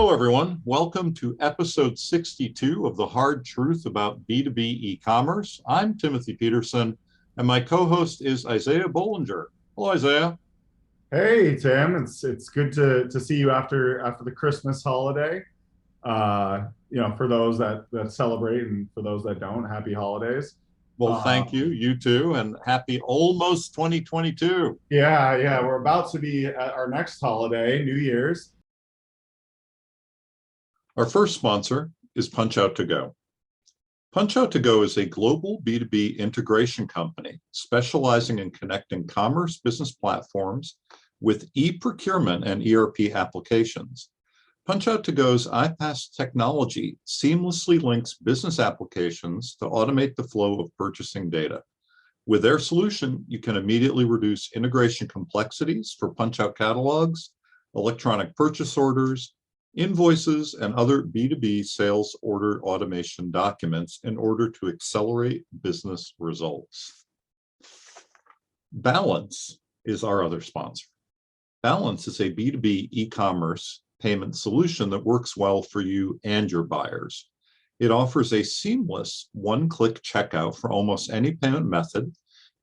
Hello, everyone. Welcome to episode 62 of the Hard Truth About B2B e-commerce. I'm Timothy Peterson, and my co-host is Isaiah Bollinger. Hello, Isaiah. Hey Tim, it's good to see you after the Christmas holiday. For those that celebrate and for those that don't, happy holidays. Well, thank you. Um, You too, and happy almost 2022. yeah, we're about to be at our next holiday, New Year's. Our first sponsor is Punch Out To Go. Punch Out To Go is a global B2B integration company specializing in connecting commerce business platforms with e-procurement and ERP applications. Punch Out To Go's iPaaS technology seamlessly links business applications to automate the flow of purchasing data. With their solution, you can immediately reduce integration complexities for Punch Out catalogs, electronic purchase orders, invoices, and other B2B sales order automation documents in order to accelerate business results. Balance is our other sponsor. Balance is a B2B e-commerce payment solution that works well for you and your buyers. It offers a seamless one-click checkout for almost any payment method,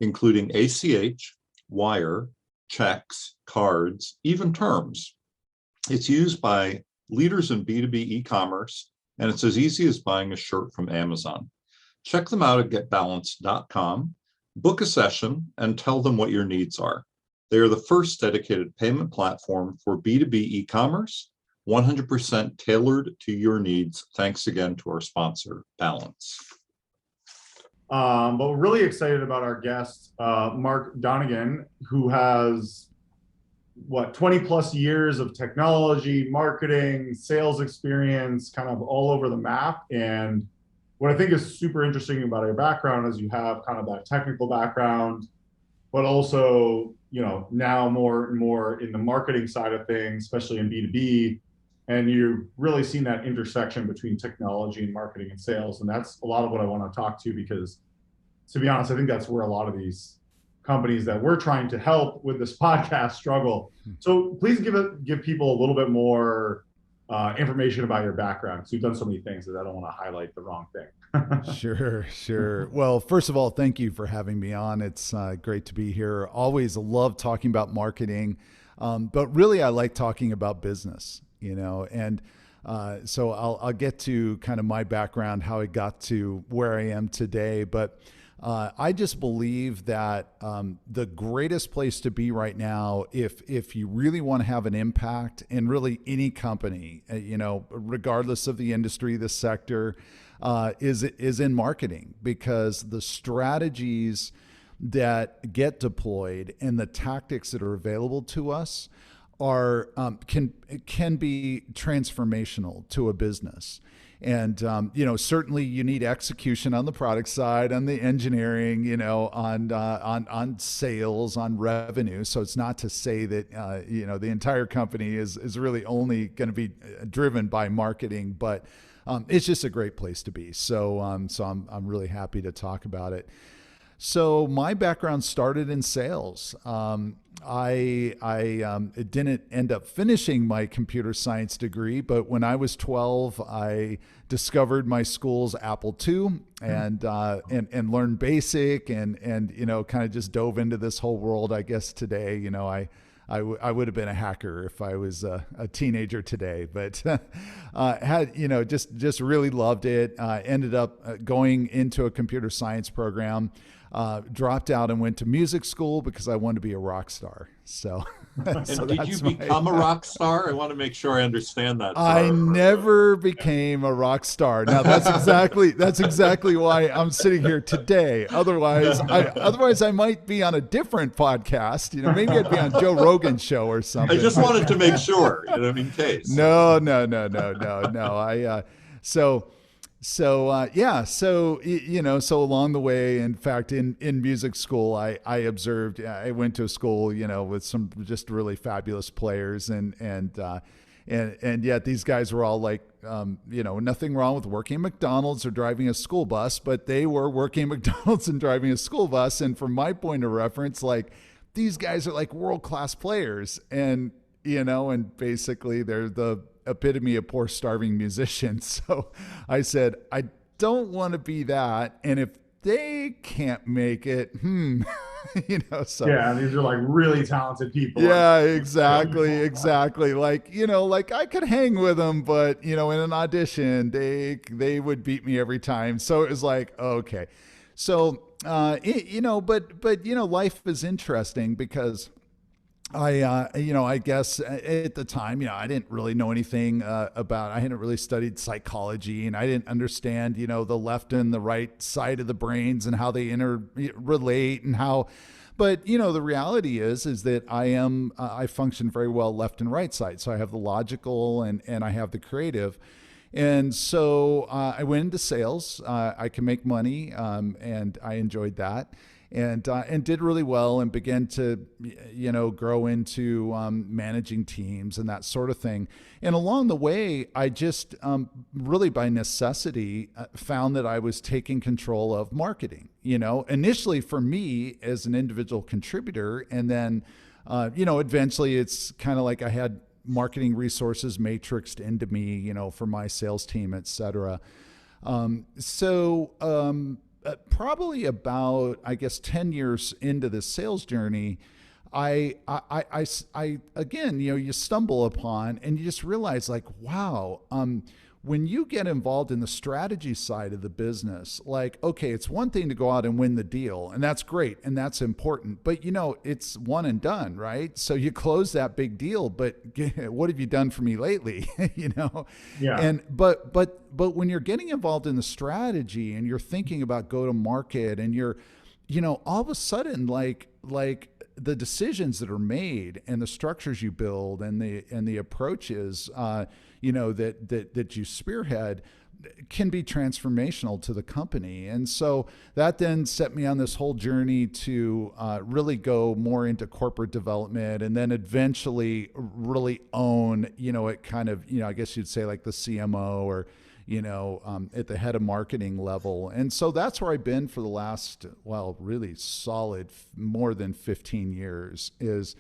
including ACH, wire, checks, cards, even terms. It's used by leaders in B2B e-commerce, and it's as easy as buying a shirt from Amazon. Check them out at getbalance.com, book a session, and tell them what your needs are. They are the first dedicated payment platform for B2B e-commerce, 100% tailored to your needs. Thanks again to our sponsor, Balance. But we're really excited about our guest, Mark Donnigan, who has 20 plus years of technology, marketing, sales experience, kind of all over the map. And what I think is super interesting about your background is you have kind of that technical background, but also, now more and more in the marketing side of things, especially in B2B. And you've really seen that intersection between technology and marketing and sales. And that's a lot of what I want to talk to, because to be honest, I think that's where a lot of these companies that we're trying to help with this podcast struggle. So please give people a little bit more information about your background, because you've done so many things that I don't want to highlight the wrong thing. Sure. Well, first of all, thank you for having me on. It's great to be here. Always love talking about marketing, but really I like talking about business, and so I'll get to kind of my background, how I got to where I am today. But I just believe that the greatest place to be right now, if you really want to have an impact in really any company, regardless of the industry, the sector, is in marketing, because the strategies that get deployed and the tactics that are available to us are can be transformational to a business. And, certainly you need execution on the product side, on the engineering, on sales, on revenue. So it's not to say that, the entire company is really only going to be driven by marketing, but it's just a great place to be. So I'm really happy to talk about it. So my background started in sales. I didn't end up finishing my computer science degree, but when I was 12, I discovered my school's Apple II and learned BASIC and kind of just dove into this whole world. I guess today, I would have been a hacker if I was a teenager today, but had just really loved it. Ended up going into a computer science program. Dropped out and went to music school because I wanted to be a rock star. So, And did you become a rock star? I want to make sure I understand that. I never became a rock star. Now that's exactly why I'm sitting here today. Otherwise I might be on a different podcast. Maybe I'd be on Joe Rogan's show or something. I just wanted to make sure, in case. No. So along the way, in fact, in music school, I observed, I went to a school, with some just really fabulous players, and yet these guys were all like, nothing wrong with working at McDonald's or driving a school bus, but they were working at McDonald's and driving a school bus. And from my point of reference, like, these guys are like world-class players, and basically they're the epitome of poor starving musician. So I said, I don't want to be that. And if they can't make it, so Yeah, these are like really talented people. yeah, exactly. Like, like I could hang with them, but in an audition, they would beat me every time. So it was like, okay. So, life is interesting because I guess at the time, I didn't really know anything I hadn't really studied psychology, and I didn't understand, the left and the right side of the brains and how they interrelate and how, but the reality is that I function very well left and right side. So I have the logical and I have the creative. And so I went into sales. I can make money, and I enjoyed that, and did really well, and began to grow into managing teams and that sort of thing. And along the way, I just really by necessity found that I was taking control of marketing. Initially for me as an individual contributor, and then eventually it's kind of like I had marketing resources matrixed into me, for my sales team, et cetera. Probably about, I guess, 10 years into this sales journey, I again, you stumble upon and you just realize like, wow, when you get involved in the strategy side of the business, like, okay, it's one thing to go out and win the deal, and that's great and that's important, but it's one and done, right? So you close that big deal, but what have you done for me lately? Yeah. And but when you're getting involved in the strategy and you're thinking about go to market, and you're all of a sudden like the decisions that are made and the structures you build and the approaches that you spearhead can be transformational to the company. And so that then set me on this whole journey to really go more into corporate development, and then eventually really own, it kind of, I guess you'd say like the CMO or, at the head of marketing level. And so that's where I've been for the last, really solid more than 15 years, is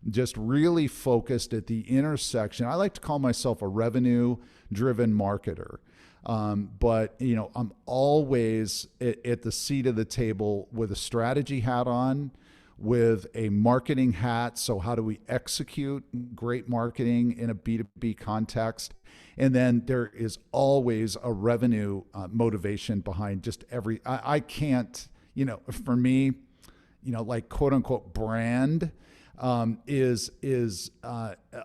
just really focused at the intersection. I like to call myself a revenue-driven marketer. But I'm always at the seat of the table with a strategy hat on, with a marketing hat. So how do we execute great marketing in a B2B context? And then there is always a revenue motivation behind just I can't, for me, like quote unquote brand is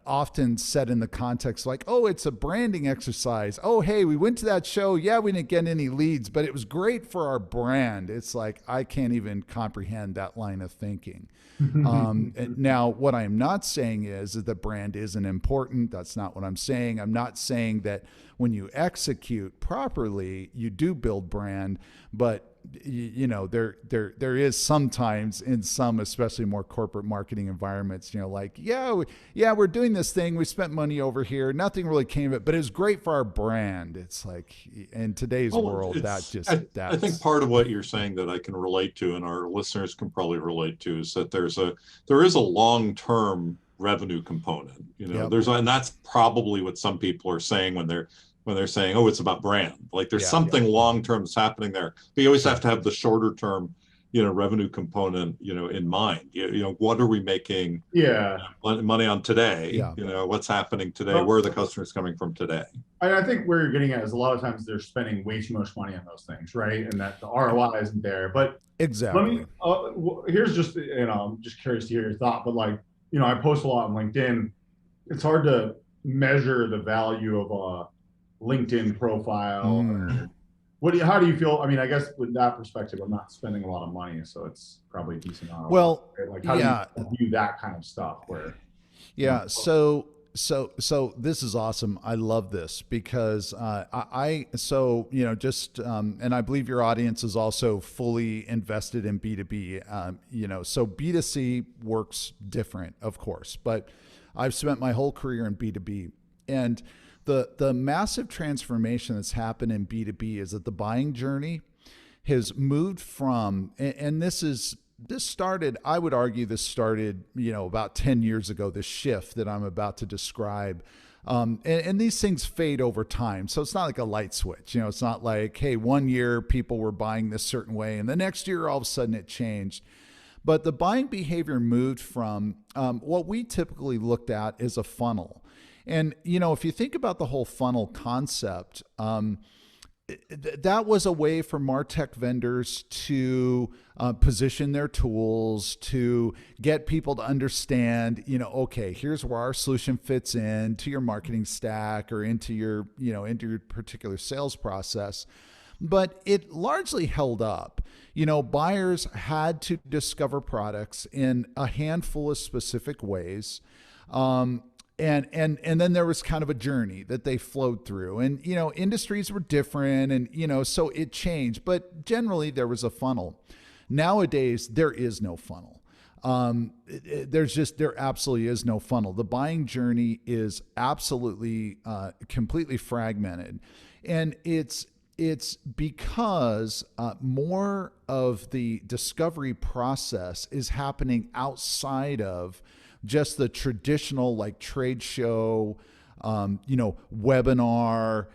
often set in the context like, oh, it's a branding exercise. Oh, hey, we went to that show. Yeah, we didn't get any leads, but it was great for our brand. It's like, I can't even comprehend that line of thinking. Now, what I'm not saying is that brand isn't important. That's not what I'm saying. I'm not saying that when you execute properly, you do build brand, but there is sometimes in some, especially more corporate marketing environments, like, we're doing this thing. We spent money over here. Nothing really came of it, but it was great for our brand. It's like, in today's world, I think part of what you're saying that I can relate to, and our listeners can probably relate to, is that there is a long-term revenue component, Yep. and that's probably what some people are saying when they're saying, oh, it's about brand. Like there's something long-term that's happening there. But you always have to have the shorter term, revenue component, in mind. What are we making money on today? What's happening today? Where are the customers coming from today? I think where you're getting at is a lot of times they're spending way too much money on those things, right? And that the ROI isn't there. But exactly. Here's just, I'm just curious to hear your thought, but like, I post a lot on LinkedIn. It's hard to measure the value of a LinkedIn profile. How do you feel? I mean, I guess with that perspective, I'm not spending a lot of money, so it's probably decent. Well, right? Like how do you view that kind of stuff where? Yeah. So this is awesome. I love this because and I believe your audience is also fully invested in B2B. So B2C works different, of course, but I've spent my whole career in B2B, and the massive transformation that's happened in B2B is that the buying journey has moved from, and this is started, I would argue this started, about 10 years ago, this shift that I'm about to describe. And these things fade over time. So it's not like a light switch. It's not like, hey, one year people were buying this certain way and the next year all of a sudden it changed. But the buying behavior moved from what we typically looked at as a funnel. And, if you think about the whole funnel concept, that was a way for MarTech vendors to position their tools, to get people to understand, okay, here's where our solution fits into your marketing stack or into your particular sales process. But it largely held up. Buyers had to discover products in a handful of specific ways. And then there was kind of a journey that they flowed through, and industries were different, and so it changed, but generally there was a funnel. Nowadays there is no funnel. There absolutely is no funnel. The buying journey is absolutely completely fragmented, and it's because more of the discovery process is happening outside of just the traditional like trade show, webinar.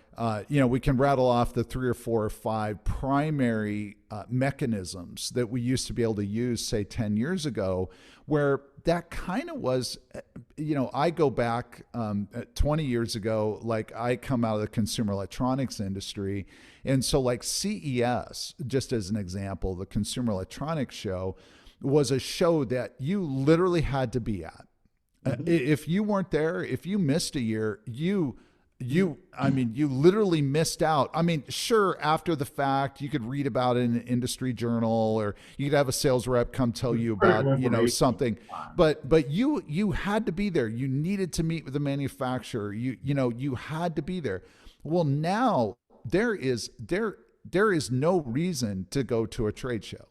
We can rattle off the 3 or 4 or 5 primary mechanisms that we used to be able to use, say 10 years ago, where that kind of was, I go back 20 years ago, like I come out of the consumer electronics industry. And so like CES, just as an example, the Consumer Electronics Show, was a show that you literally had to be at. If you weren't there, if you missed a year, you literally missed out. Sure, after the fact, you could read about it in an industry journal, or you could have a sales rep come tell you about, something, but you had to be there. You needed to meet with the manufacturer. You had to be there. Well, now there is no reason to go to a trade show.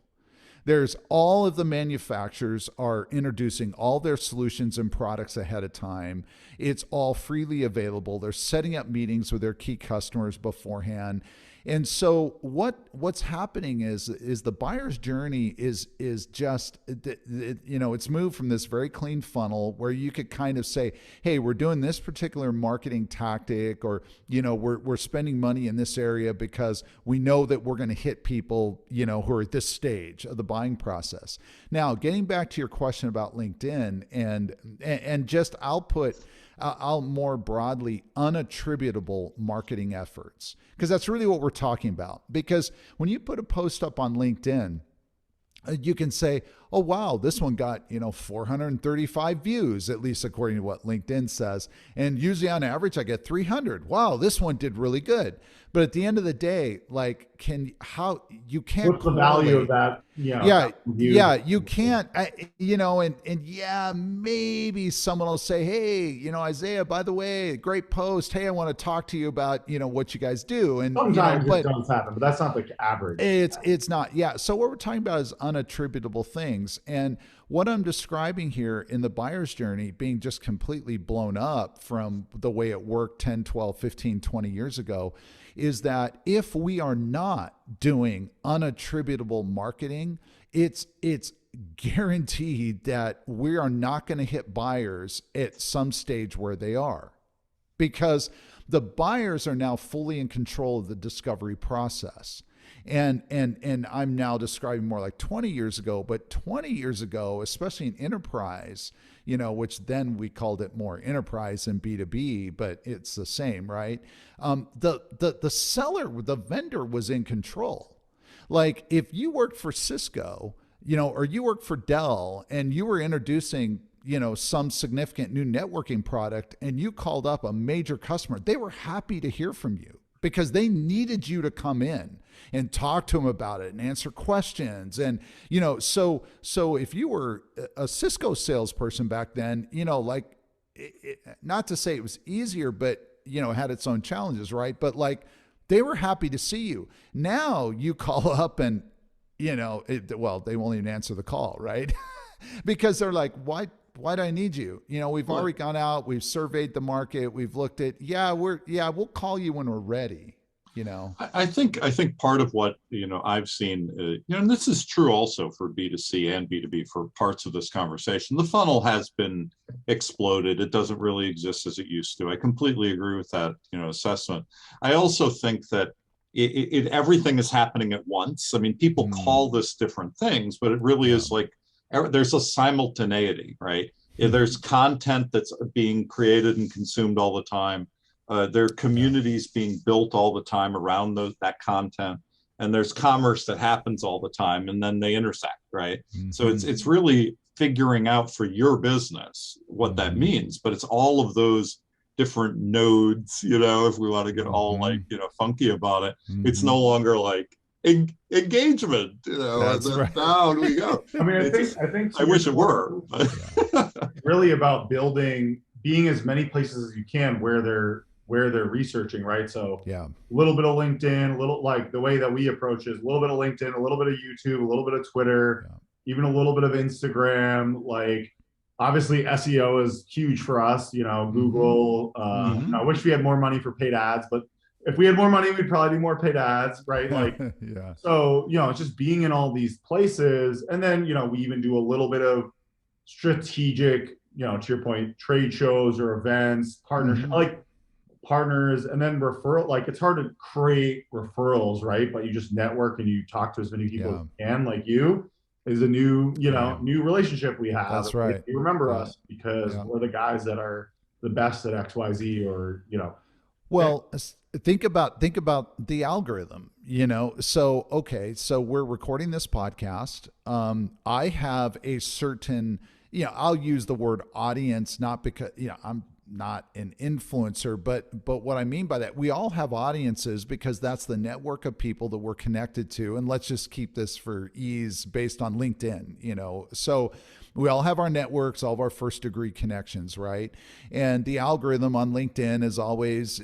There's all of the manufacturers are introducing all their solutions and products ahead of time. It's all freely available. They're setting up meetings with their key customers beforehand. And so what's happening is the buyer's journey is just, it's moved from this very clean funnel where you could kind of say, hey, we're doing this particular marketing tactic, or, we're spending money in this area because we know that we're going to hit people, who are at this stage of the buying process. Now, getting back to your question about LinkedIn and just I'll more broadly unattributable marketing efforts, because that's really what we're talking about. Because when you put a post up on LinkedIn, you can say, oh, wow, this one got, 435 views, at least according to what LinkedIn says. And usually on average, I get 300. Wow, this one did really good. But at the end of the day, like, you can't. What's the value of that? Yeah, you can't, maybe someone will say, hey, Isaiah, by the way, great post. Hey, I want to talk to you about, what you guys do. And sometimes it does happen, but that's not the average. It's not. Yeah. So what we're talking about is unattributable things. And what I'm describing here in the buyer's journey being just completely blown up from the way it worked 10, 12, 15, 20 years ago is that if we are not doing unattributable marketing, it's guaranteed that we are not going to hit buyers at some stage where they are, because the buyers are now fully in control of the discovery process. And I'm now describing more like 20 years ago, but 20 years ago, especially in enterprise, which then we called it more enterprise and B2B, but it's the same, right? The seller, the vendor was in control. Like if you worked for Cisco, or you worked for Dell and you were introducing, some significant new networking product and you called up a major customer, they were happy to hear from you because they needed you to come in and talk to them about it and answer questions. And, so if you were a Cisco salesperson back then, not to say it was easier, but, had its own challenges, right? But like, they were happy to see you. Now you call up and, they won't even answer the call, right? Because they're like, why do I need you? We've already gone out, we've surveyed the market, we've looked at, we'll call you when we're ready. you know? I think part of what, I've seen, and this is true also for B2C and B2B for parts of this conversation, the funnel has been exploded. It doesn't really exist as it used to. I completely agree with that, assessment. I also think that everything is happening at once. I mean, people call this different things, but it really is like there's a simultaneity, right? There's content that's being created and consumed all the time. There are communities being built all the time around that content, and there's commerce that happens all the time, and then they intersect, right? So it's really figuring out for your business what that means, but it's all of those different nodes, if we want to get all like, funky about it. It's no longer like engagement, That's right. Down we go. I mean, I think I wish it were. Really about being as many places as you can where they're researching, right? So a little bit of LinkedIn, a little like the way that we approach is a little bit of LinkedIn, a little bit of YouTube, a little bit of Twitter, even a little bit of Instagram. Like obviously SEO is huge for us, Google. I wish we had more money for paid ads, but if we had more money, we'd probably do more paid ads, right? Like, so, it's just being in all these places. And then, we even do a little bit of strategic, to your point, trade shows or events, partnership, like partners, and then referral. Like it's hard to create referrals, right? But you just network and you talk to as many people as you can, like you. Is a new, new relationship we have. That's right. You remember us because we're the guys that are the best at XYZ or, Well, think about the algorithm, So, okay, so we're recording this podcast. I have a certain, I'll use the word audience, not because, I'm not an influencer, but what I mean by that, we all have audiences because that's the network of people that we're connected to. And let's just keep this for ease based on LinkedIn, So we all have our networks, all of our first degree connections, right? And the algorithm on LinkedIn is always,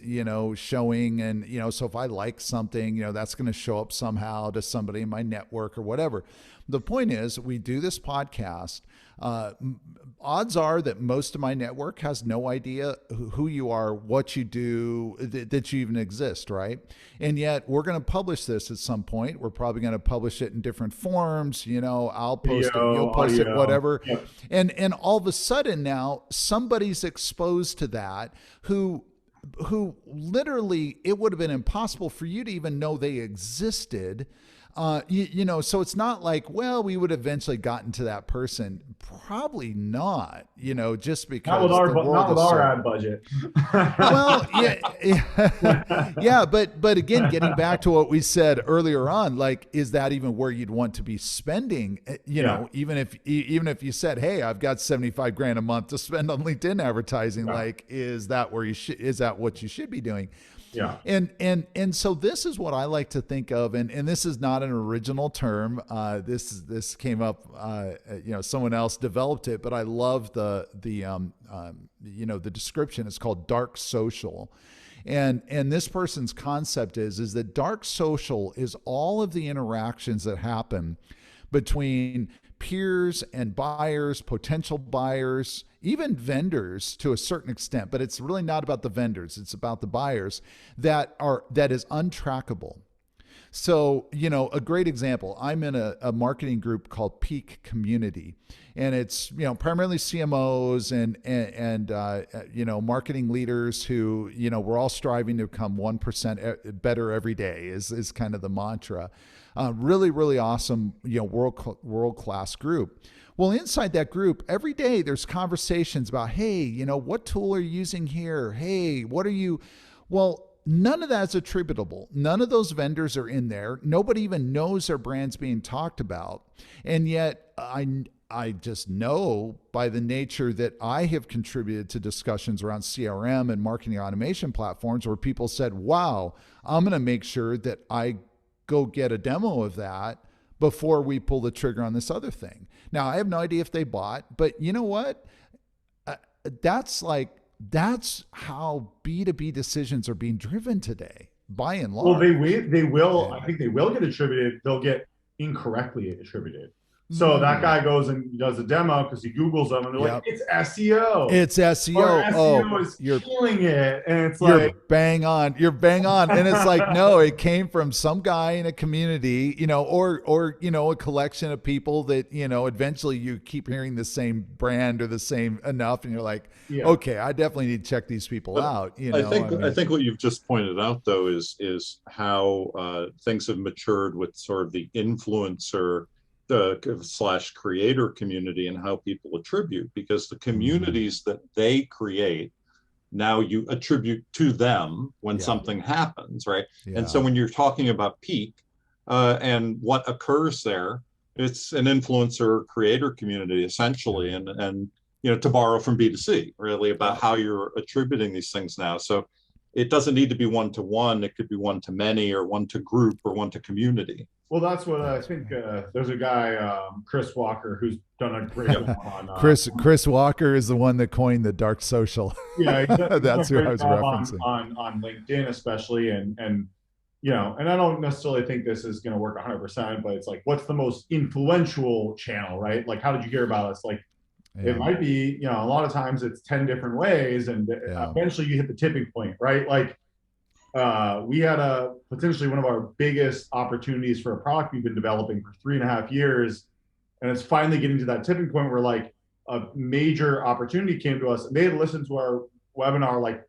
showing, and, so if I like something, that's going to show up somehow to somebody in my network or whatever. The point is, we do this podcast. Odds are that most of my network has no idea who you are, what you do, that you even exist, right? And yet we're going to publish this at some point. We're probably going to publish it in different forms. I'll post it, you'll post it, whatever. Yep. And all of a sudden now somebody's exposed to that who literally it would have been impossible for you to even know they existed. So it's not like, well, we would eventually gotten to that person. Probably not, just because not with our ad budget. Well, yeah. But again, getting back to what we said earlier on, like, is that even where you'd want to be spending? Even if you said, hey, I've got $75,000 a month to spend on LinkedIn advertising, like, is that what you should be doing? Yeah. And so this is what I like to think of, and this is not an original term. This came up, someone else developed it, but I love the description. It's called dark social. And this person's concept is that dark social is all of the interactions that happen between peers and buyers, potential buyers, even vendors to a certain extent, but it's really not about the vendors. It's about the buyers that is untrackable. So, a great example, I'm in a marketing group called Peak Community, and it's, primarily CMOs and marketing leaders who, we're all striving to become 1% better every day is kind of the mantra. Really, really awesome, world-class group. Well, inside that group, every day there's conversations about, hey, what tool are you using here? Hey, what are you? Well, none of that's attributable. None of those vendors are in there. Nobody even knows their brand's being talked about. And yet I just know by the nature that I have contributed to discussions around CRM and marketing automation platforms where people said, wow, I'm going to make sure that I go get a demo of that before we pull the trigger on this other thing. Now, I have no idea if they bought, but you know what? That's how B2B decisions are being driven today, by and large. Well, they will. I think they will get attributed. They'll get incorrectly attributed. So that guy goes and does a demo because he Googles them and they're like, it's SEO. It's SEO. Or SEO Oh, is killing it. And it's you're like, bang on. You're bang on. And it's like, no, it came from some guy in a community, or, a collection of people that, eventually you keep hearing the same brand or the same enough. And you're like, okay, I definitely need to check these people out. I think what you've just pointed out though is how things have matured with sort of the influencer / creator community and how people attribute, because the communities that they create, now you attribute to them when something happens, right? And so when you're talking about peak and what occurs there, it's an influencer creator community essentially, and to borrow from B2C really about how you're attributing these things now. So it doesn't need to be one-to-one. It could be one-to-many or one-to-group or one-to-community. Well, that's what I think. There's a guy, Chris Walker, who's done a great job on. Chris Walker is the one that coined the dark social. Yeah, that's who I was referencing. On LinkedIn, especially, and and I don't necessarily think this is going to work 100%, but it's like, what's the most influential channel, right? Like, how did you hear about us? Like, it might be, a lot of times it's 10 different ways, and eventually you hit the tipping point, right? Like, we had potentially one of our biggest opportunities for a product we've been developing for 3.5 years. And it's finally getting to that tipping point where like a major opportunity came to us, and they had listened to our webinar like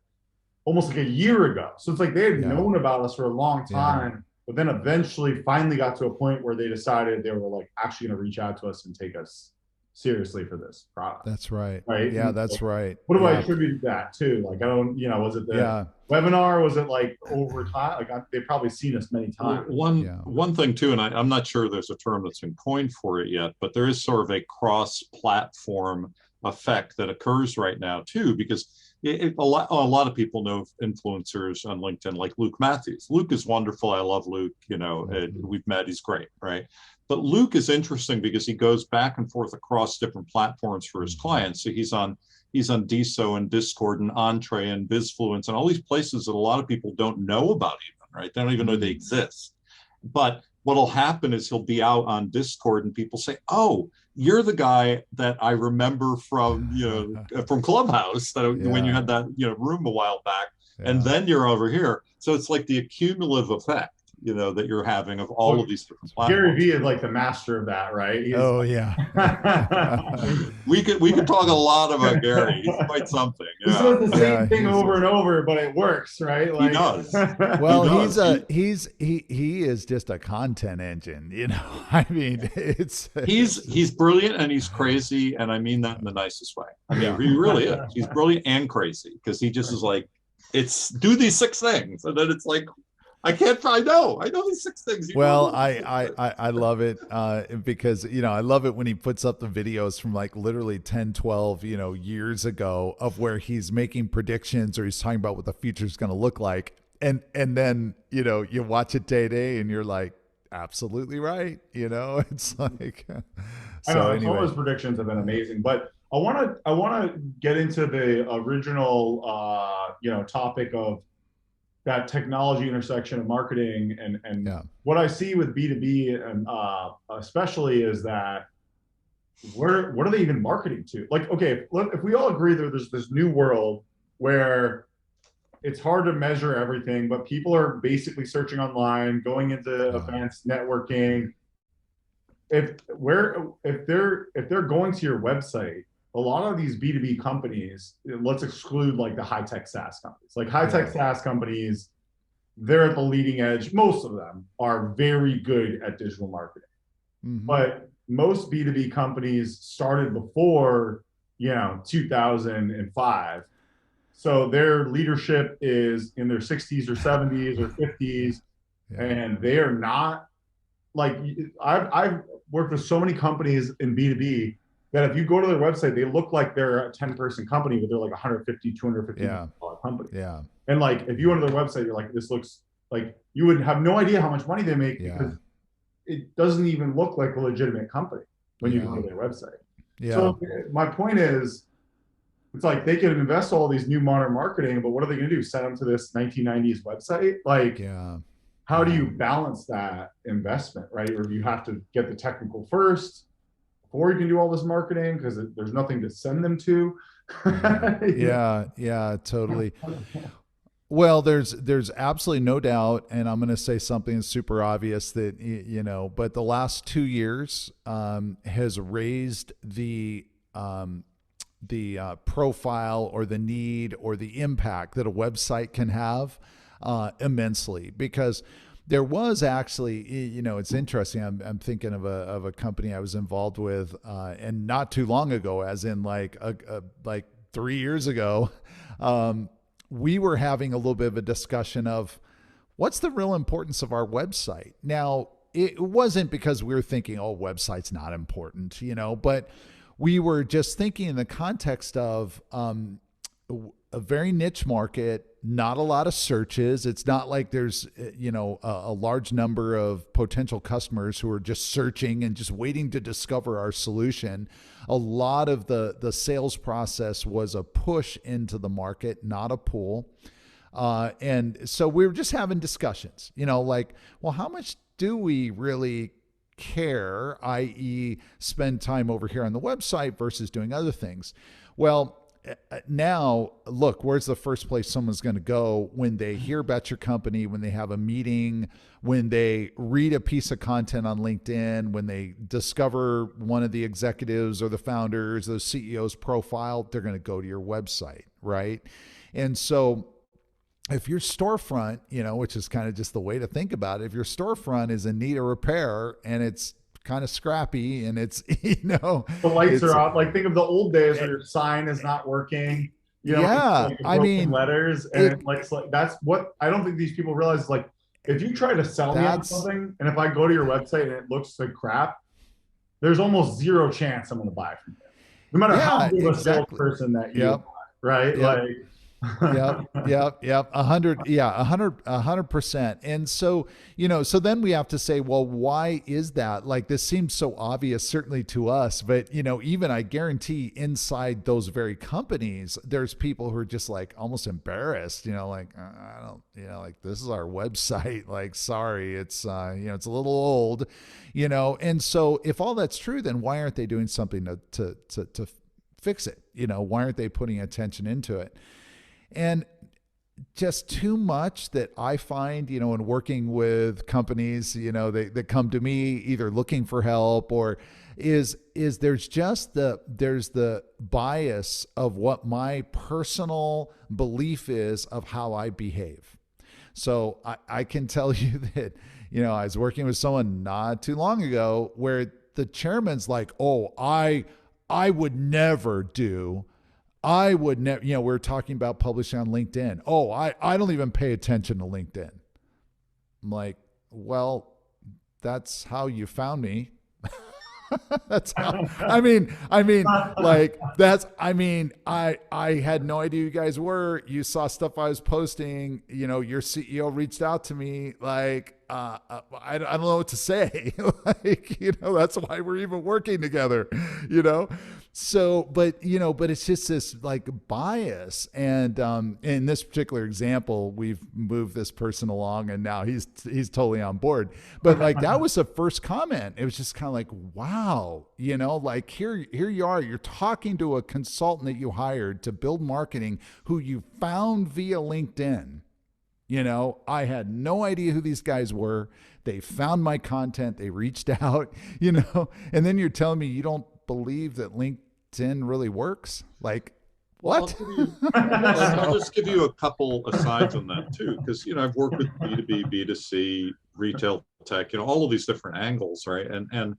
almost like a year ago. So it's like they had known about us for a long time, but then eventually finally got to a point where they decided they were like actually going to reach out to us and take us seriously for this product. That's right. Right. Yeah, that's right. What do I attribute that to? Like, I don't, was it the webinar? Was it like over time? Like, they've probably seen us many times. One thing too, and I'm not sure there's a term that's been coined for it yet, but there is sort of a cross-platform effect that occurs right now too, because a lot of people know influencers on LinkedIn, like Luke Matthews. Luke is wonderful. I love Luke. We've met. He's great, right? But Luke is interesting because he goes back and forth across different platforms for his clients. So he's on DSO and Discord and Entree and Bizfluence and all these places that a lot of people don't know about even, right? They don't even know they exist. But what'll happen is he'll be out on Discord and people say, "Oh, you're the guy that I remember from from Clubhouse when you had that room a while back, and then you're over here." So it's like the accumulative effect, that you're having of all of these different platforms. Gary Vee is like the master of that, right? We could talk a lot about Gary. He's quite something. He says the same thing over and over, but it works, right? Like, he does. Well, he is just a content engine. I mean, he's brilliant and he's crazy, and I mean that in the nicest way. I mean, he really is. He's brilliant and crazy because he just is like, do these 6 things, and then it's like, I know these 6 things. Well, I love it because, I love it when he puts up the videos from like literally 10, 12, years ago of where he's making predictions or he's talking about what the future is going to look like. And then, you watch it day to day and you're like, absolutely right. It's like, I know some of those predictions have been amazing, but I want to get into the original, topic of that technology intersection of marketing and what I see with B2B and especially is that what are they even marketing to? Like, okay, if we all agree that there's this new world where it's hard to measure everything, but people are basically searching online, going into events, networking. If they're going to your website, a lot of these B2B companies, let's exclude like the high-tech SaaS companies. Like high-tech SaaS companies, they're at the leading edge. Most of them are very good at digital marketing. Mm-hmm. But most B2B companies started before, 2005. So their leadership is in their 60s or 70s or 50s, and they are not like, I've worked with so many companies in B2B that if you go to their website, they look like they're a 10-person company, but they're like 150, 250 company. Yeah. And like, if you went to their website, you're like, this looks like you would have no idea how much money they make because it doesn't even look like a legitimate company when you go to their website. Yeah. So my point is, it's like they can invest all these new modern marketing, but what are they going to do? Send them to this 1990s website? Like, how do you balance that investment, right? Or do you have to get the technical first? before you can do all this marketing because there's nothing to send them to. Yeah, totally. Well, there's absolutely no doubt, and I'm going to say something super obvious that but the last 2 years has raised the profile or the need or the impact that a website can have immensely, because there was actually, it's interesting. I'm thinking of a company I was involved with, and not too long ago, as in like 3 years ago, we were having a little bit of a discussion of what's the real importance of our website. Now, it wasn't because we were thinking, oh, website's not important, but we were just thinking in the context of a very niche market, not a lot of searches. It's not like there's, a large number of potential customers who are just searching and just waiting to discover our solution. A lot of the sales process was a push into the market, not a pull. And so we were just having discussions, like, well, how much do we really care, i.e. spend time over here on the website versus doing other things? Well, now look, where's the first place someone's going to go when they hear about your company, when they have a meeting, when they read a piece of content on LinkedIn, when they discover one of the executives or the founders, the CEO's profile? They're going to go to your website, right? And so if your storefront, which is kind of just the way to think about it, if your storefront is in need of repair and it's kind of scrappy and it's, the lights are out. Like, think of the old days where your sign is not working. Like I mean, letters, and like that's what I don't think these people realize. Like, if you try to sell me on something, and if I go to your website and it looks like crap, there's almost zero chance I'm going to buy from you, no matter how good of a salesperson that you are, right? Like. Yep. 100%. And so, so then we have to say, well, why is that? Like, this seems so obvious, certainly to us, but, even I guarantee inside those very companies, there's people who are just like almost embarrassed, like, I don't, like, this is our website. Like, sorry, it's, it's a little old, and so if all that's true, then why aren't they doing something to fix it? Why aren't they putting attention into it? And just too much that I find, in working with companies, they come to me either looking for help or is there's the bias of what my personal belief is of how I behave. So I can tell you that, I was working with someone not too long ago where the chairman's like, oh, I would never do. I would never, we're talking about publishing on LinkedIn. Oh, I don't even pay attention to LinkedIn. I'm like, well, that's how you found me. That's how, I had no idea you guys were. You saw stuff I was posting, your CEO reached out to me. Like, I don't know what to say. Like, that's why we're even working together, So, but it's just this like bias. And in this particular example, we've moved this person along and now he's totally on board. But like, that was the first comment. It was just kind of like, wow, like here you are, you're talking to a consultant that you hired to build marketing who you found via LinkedIn. I had no idea who these guys were. They found my content. They reached out, and then you're telling me you don't believe that LinkedIn really works? Like, what? I'll just give you a couple asides on that too, because I've worked with B2B, B2C, retail tech, all of these different angles, right? And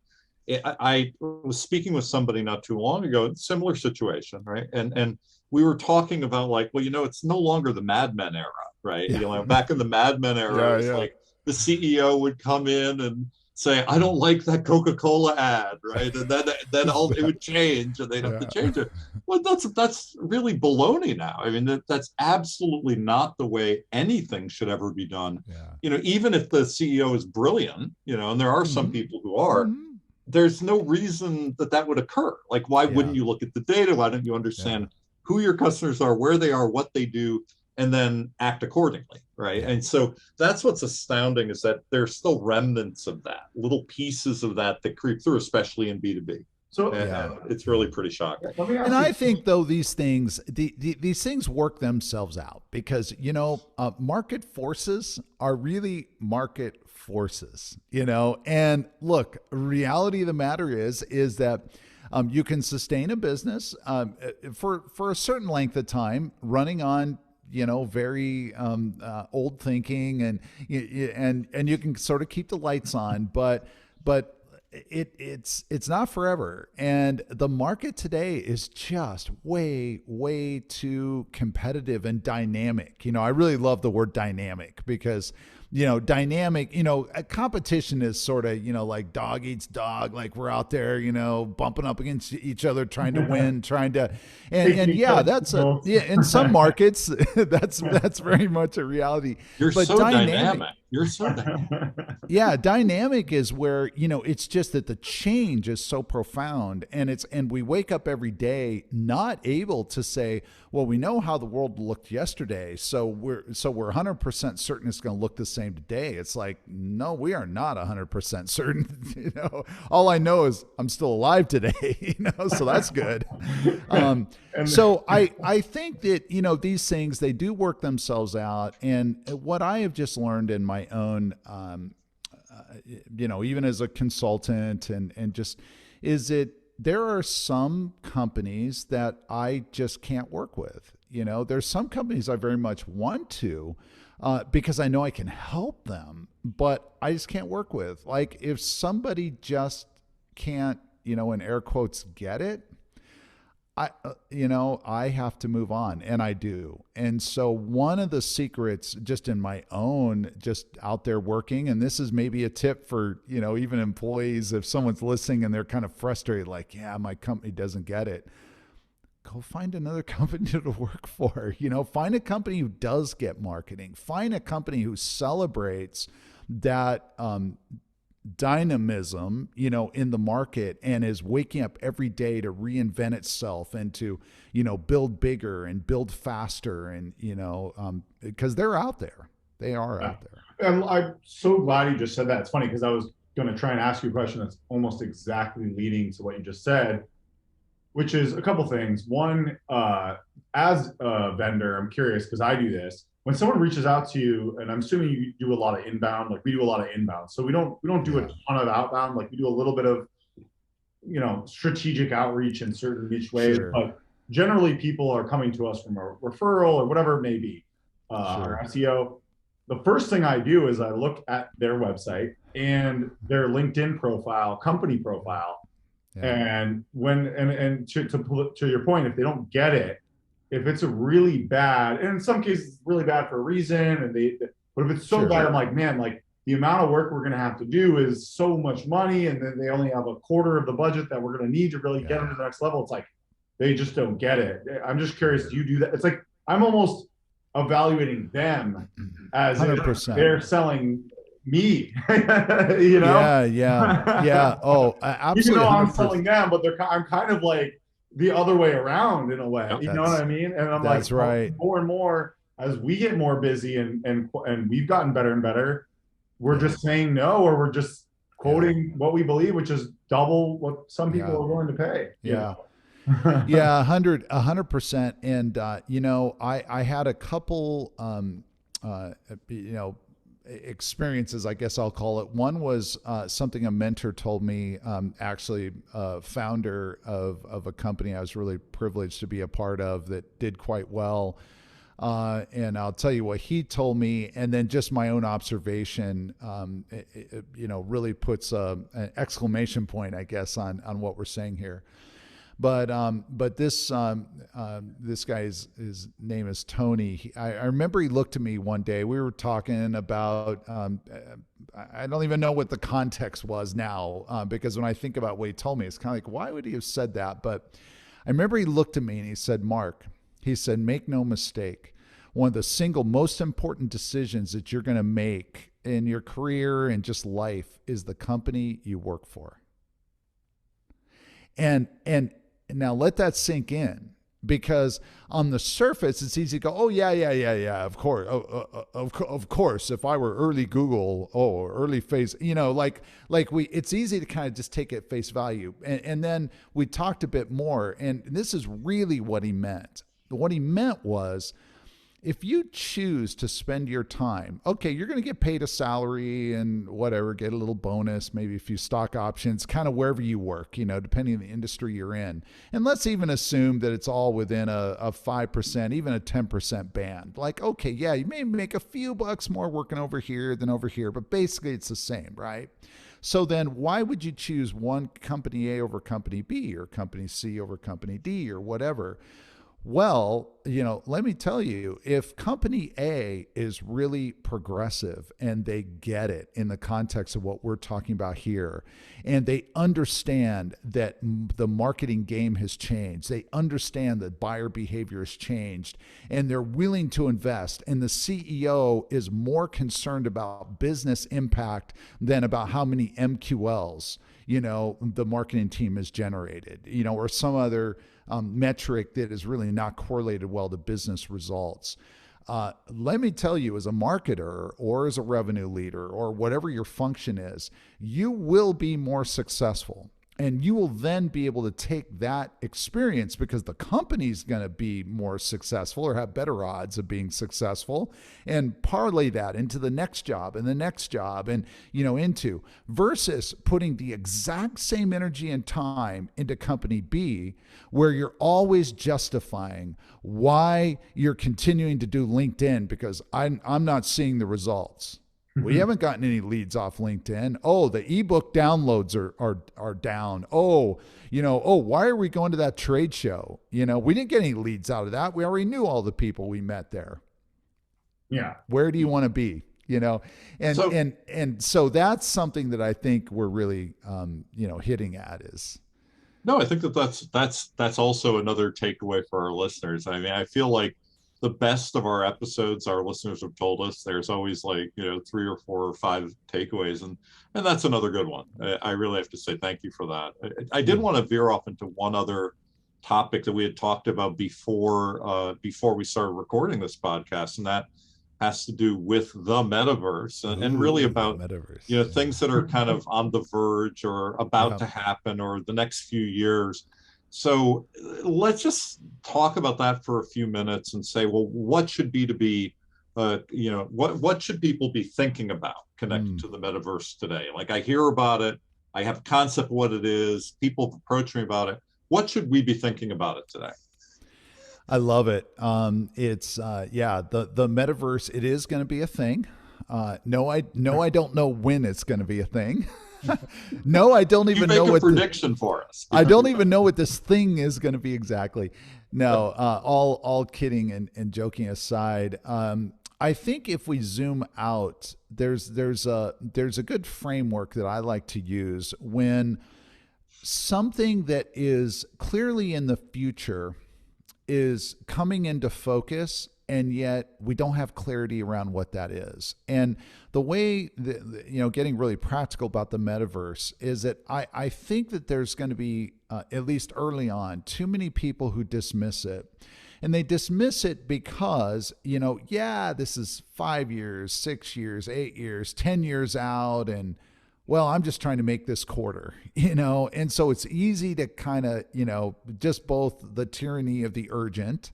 I was speaking with somebody not too long ago, similar situation, right? And we were talking about like, well, it's no longer the Mad Men era, right? Yeah. Back in the Mad Men era, it's like the CEO would come in and say, I don't like that Coca-Cola ad, right? And then it would change and they'd have to change it. Well, that's really baloney now. I mean, that's absolutely not the way anything should ever be done. Yeah. Even if the CEO is brilliant, and there are some people who are, there's no reason that would occur. Like, why wouldn't you look at the data? Why don't you understand who your customers are, where they are, what they do, and then act accordingly, right? And so that's what's astounding, is that there's still remnants of that, little pieces of that creep through, especially in B2B. So It's really pretty shocking. let me ask And you. I think though these things, these things work themselves out because market forces are really market forces. And look, reality of the matter is that you can sustain a business for a certain length of time running on very old thinking, and you can sort of keep the lights on, but it's not forever. And the market today is just way too competitive and dynamic. I really love the word dynamic because dynamic, a competition is sort of, like dog eats dog. Like we're out there, bumping up against each other, trying to win, and yeah, in some markets, that's very much a reality. You're but so dynamic. You're so dynamic. Yeah, dynamic is where, it's just that the change is so profound, and we wake up every day not able to say, well, we know how the world looked yesterday, so we're 100% certain it's going to look the same today. It's like, no, we are not 100% certain. All I know is I'm still alive today, so that's good. So I think that, these things, they do work themselves out. And what I have just learned in my own, even as a consultant and just is that there are some companies that I just can't work with. There's some companies I very much want to, because I know I can help them, but I just can't work with. Like if somebody just can't, in air quotes, get it, I have to move on, and I do. And so one of the secrets just in my own, just out there working, and this is maybe a tip for, even employees, if someone's listening and they're kind of frustrated, like, yeah, my company doesn't get it, go find another company to work for. Find a company who does get marketing. Find a company who celebrates that, dynamism, in the market, and is waking up every day to reinvent itself and to, build bigger and build faster. And, because they're out there, they are out there. And I'm so glad you just said that. It's funny because I was going to try and ask you a question that's almost exactly leading to what you just said, which is a couple things. One, as a vendor, I'm curious because I do this. When someone reaches out to you, and I'm assuming you do a lot of inbound, like we do a lot of inbound. So we don't do a ton of outbound. Like we do a little bit of, strategic outreach in certain niche ways. Sure. But generally, people are coming to us from a referral or whatever it may be, or SEO. The first thing I do is I look at their website and their LinkedIn profile, company profile, and to your point, if they don't get it, if it's a really bad, and in some cases it's really bad for a reason, but if it's so bad, I'm like, man, like the amount of work we're going to have to do is so much money, and then they only have a quarter of the budget that we're going to need to really get them to the next level. It's like they just don't get it. I'm just curious, do you do that? It's like I'm almost evaluating them as 100%. If they're selling me, Yeah. Oh, absolutely. Even though I'm selling them, but I'm kind of like the other way around in a way. You know what I mean? And I'm that's like, right. More and more as we get more busy and we've gotten better and better, we're just saying no, or we're just quoting what we believe, which is double what some people are willing to pay. Yeah. Yeah, 100%. And I had a couple experiences, I guess I'll call it. One was something a mentor told me, actually a founder of a company I was really privileged to be a part of that did quite well. And I'll tell you what he told me, and then just my own observation, really puts an exclamation point, I guess, on what we're saying here. But this guy's, his name is Tony. I remember he looked at me one day. We were talking about, I don't even know what the context was now, because when I think about what he told me, it's kind of like, why would he have said that? But I remember he looked at me and he said, Mark, he said, make no mistake. One of the single most important decisions that you're going to make in your career and just life is the company you work for. And now let that sink in, because on the surface it's easy to go, oh yeah, of course, of course, if I were early Google, or early face, it's easy to kind of just take it at face value. And then we talked a bit more, and this is really what he meant. What he meant was, if you choose to spend your time, okay, you're going to get paid a salary and whatever, get a little bonus, maybe a few stock options, kind of wherever you work, depending on the industry you're in. And let's even assume that it's all within a 5%, even a 10% band. Like, okay, yeah, you may make a few bucks more working over here than over here, but basically it's the same, right? So then why would you choose one company A over company B, or company C over company D, or whatever? Well, let me tell you, if company A is really progressive and they get it in the context of what we're talking about here, and they understand that the marketing game has changed, they understand that buyer behavior has changed, and they're willing to invest, and the CEO is more concerned about business impact than about how many MQLs, the marketing team has generated, or some other metric that is really not correlated well to business results. Let me tell you, as a marketer or as a revenue leader or whatever your function is, you will be more successful. And you will then be able to take that experience, because the company's going to be more successful or have better odds of being successful, and parlay that into the next job and the next job, and versus putting the exact same energy and time into company B, where you're always justifying why you're continuing to do LinkedIn because I'm not seeing the results. We haven't gotten any leads off LinkedIn. Oh, the ebook downloads are down. Why are we going to that trade show? We didn't get any leads out of that. We already knew all the people we met there. Yeah. Where do you want to be? And so that's something that I think we're really hitting at is. No, I think that's also another takeaway for our listeners. I mean, I feel like the best of our episodes, our listeners have told us there's always 3 or 4 or 5 takeaways, and that's another good one. I really have to say thank you for that. I did want to veer off into one other topic that we had talked about before we started recording this podcast, and that has to do with the metaverse, and really about metaverse. Things that are kind of on the verge or about to happen, or the next few years. So let's just talk about that for a few minutes and say, well, what should B2B, what should people be thinking about connected to the metaverse today? Like, I hear about it, I have a concept of what it is, people have approached me about it. What should we be thinking about it today? I love it. It's the metaverse. It is going to be a thing. No, I don't know when it's going to be a thing. No, I don't even know what prediction for us. I don't even know what this thing is going to be exactly. No, all kidding and joking aside. I think if we zoom out, there's a good framework that I like to use when something that is clearly in the future is coming into focus, and yet we don't have clarity around what that is. And the way that, getting really practical about the metaverse is that I think that there's going to be, at least early on, too many people who dismiss it. And they dismiss it because, this is 5 years, 6 years, 8 years, 10 years out, and well, I'm just trying to make this quarter, and so it's easy to kind of, just both the tyranny of the urgent,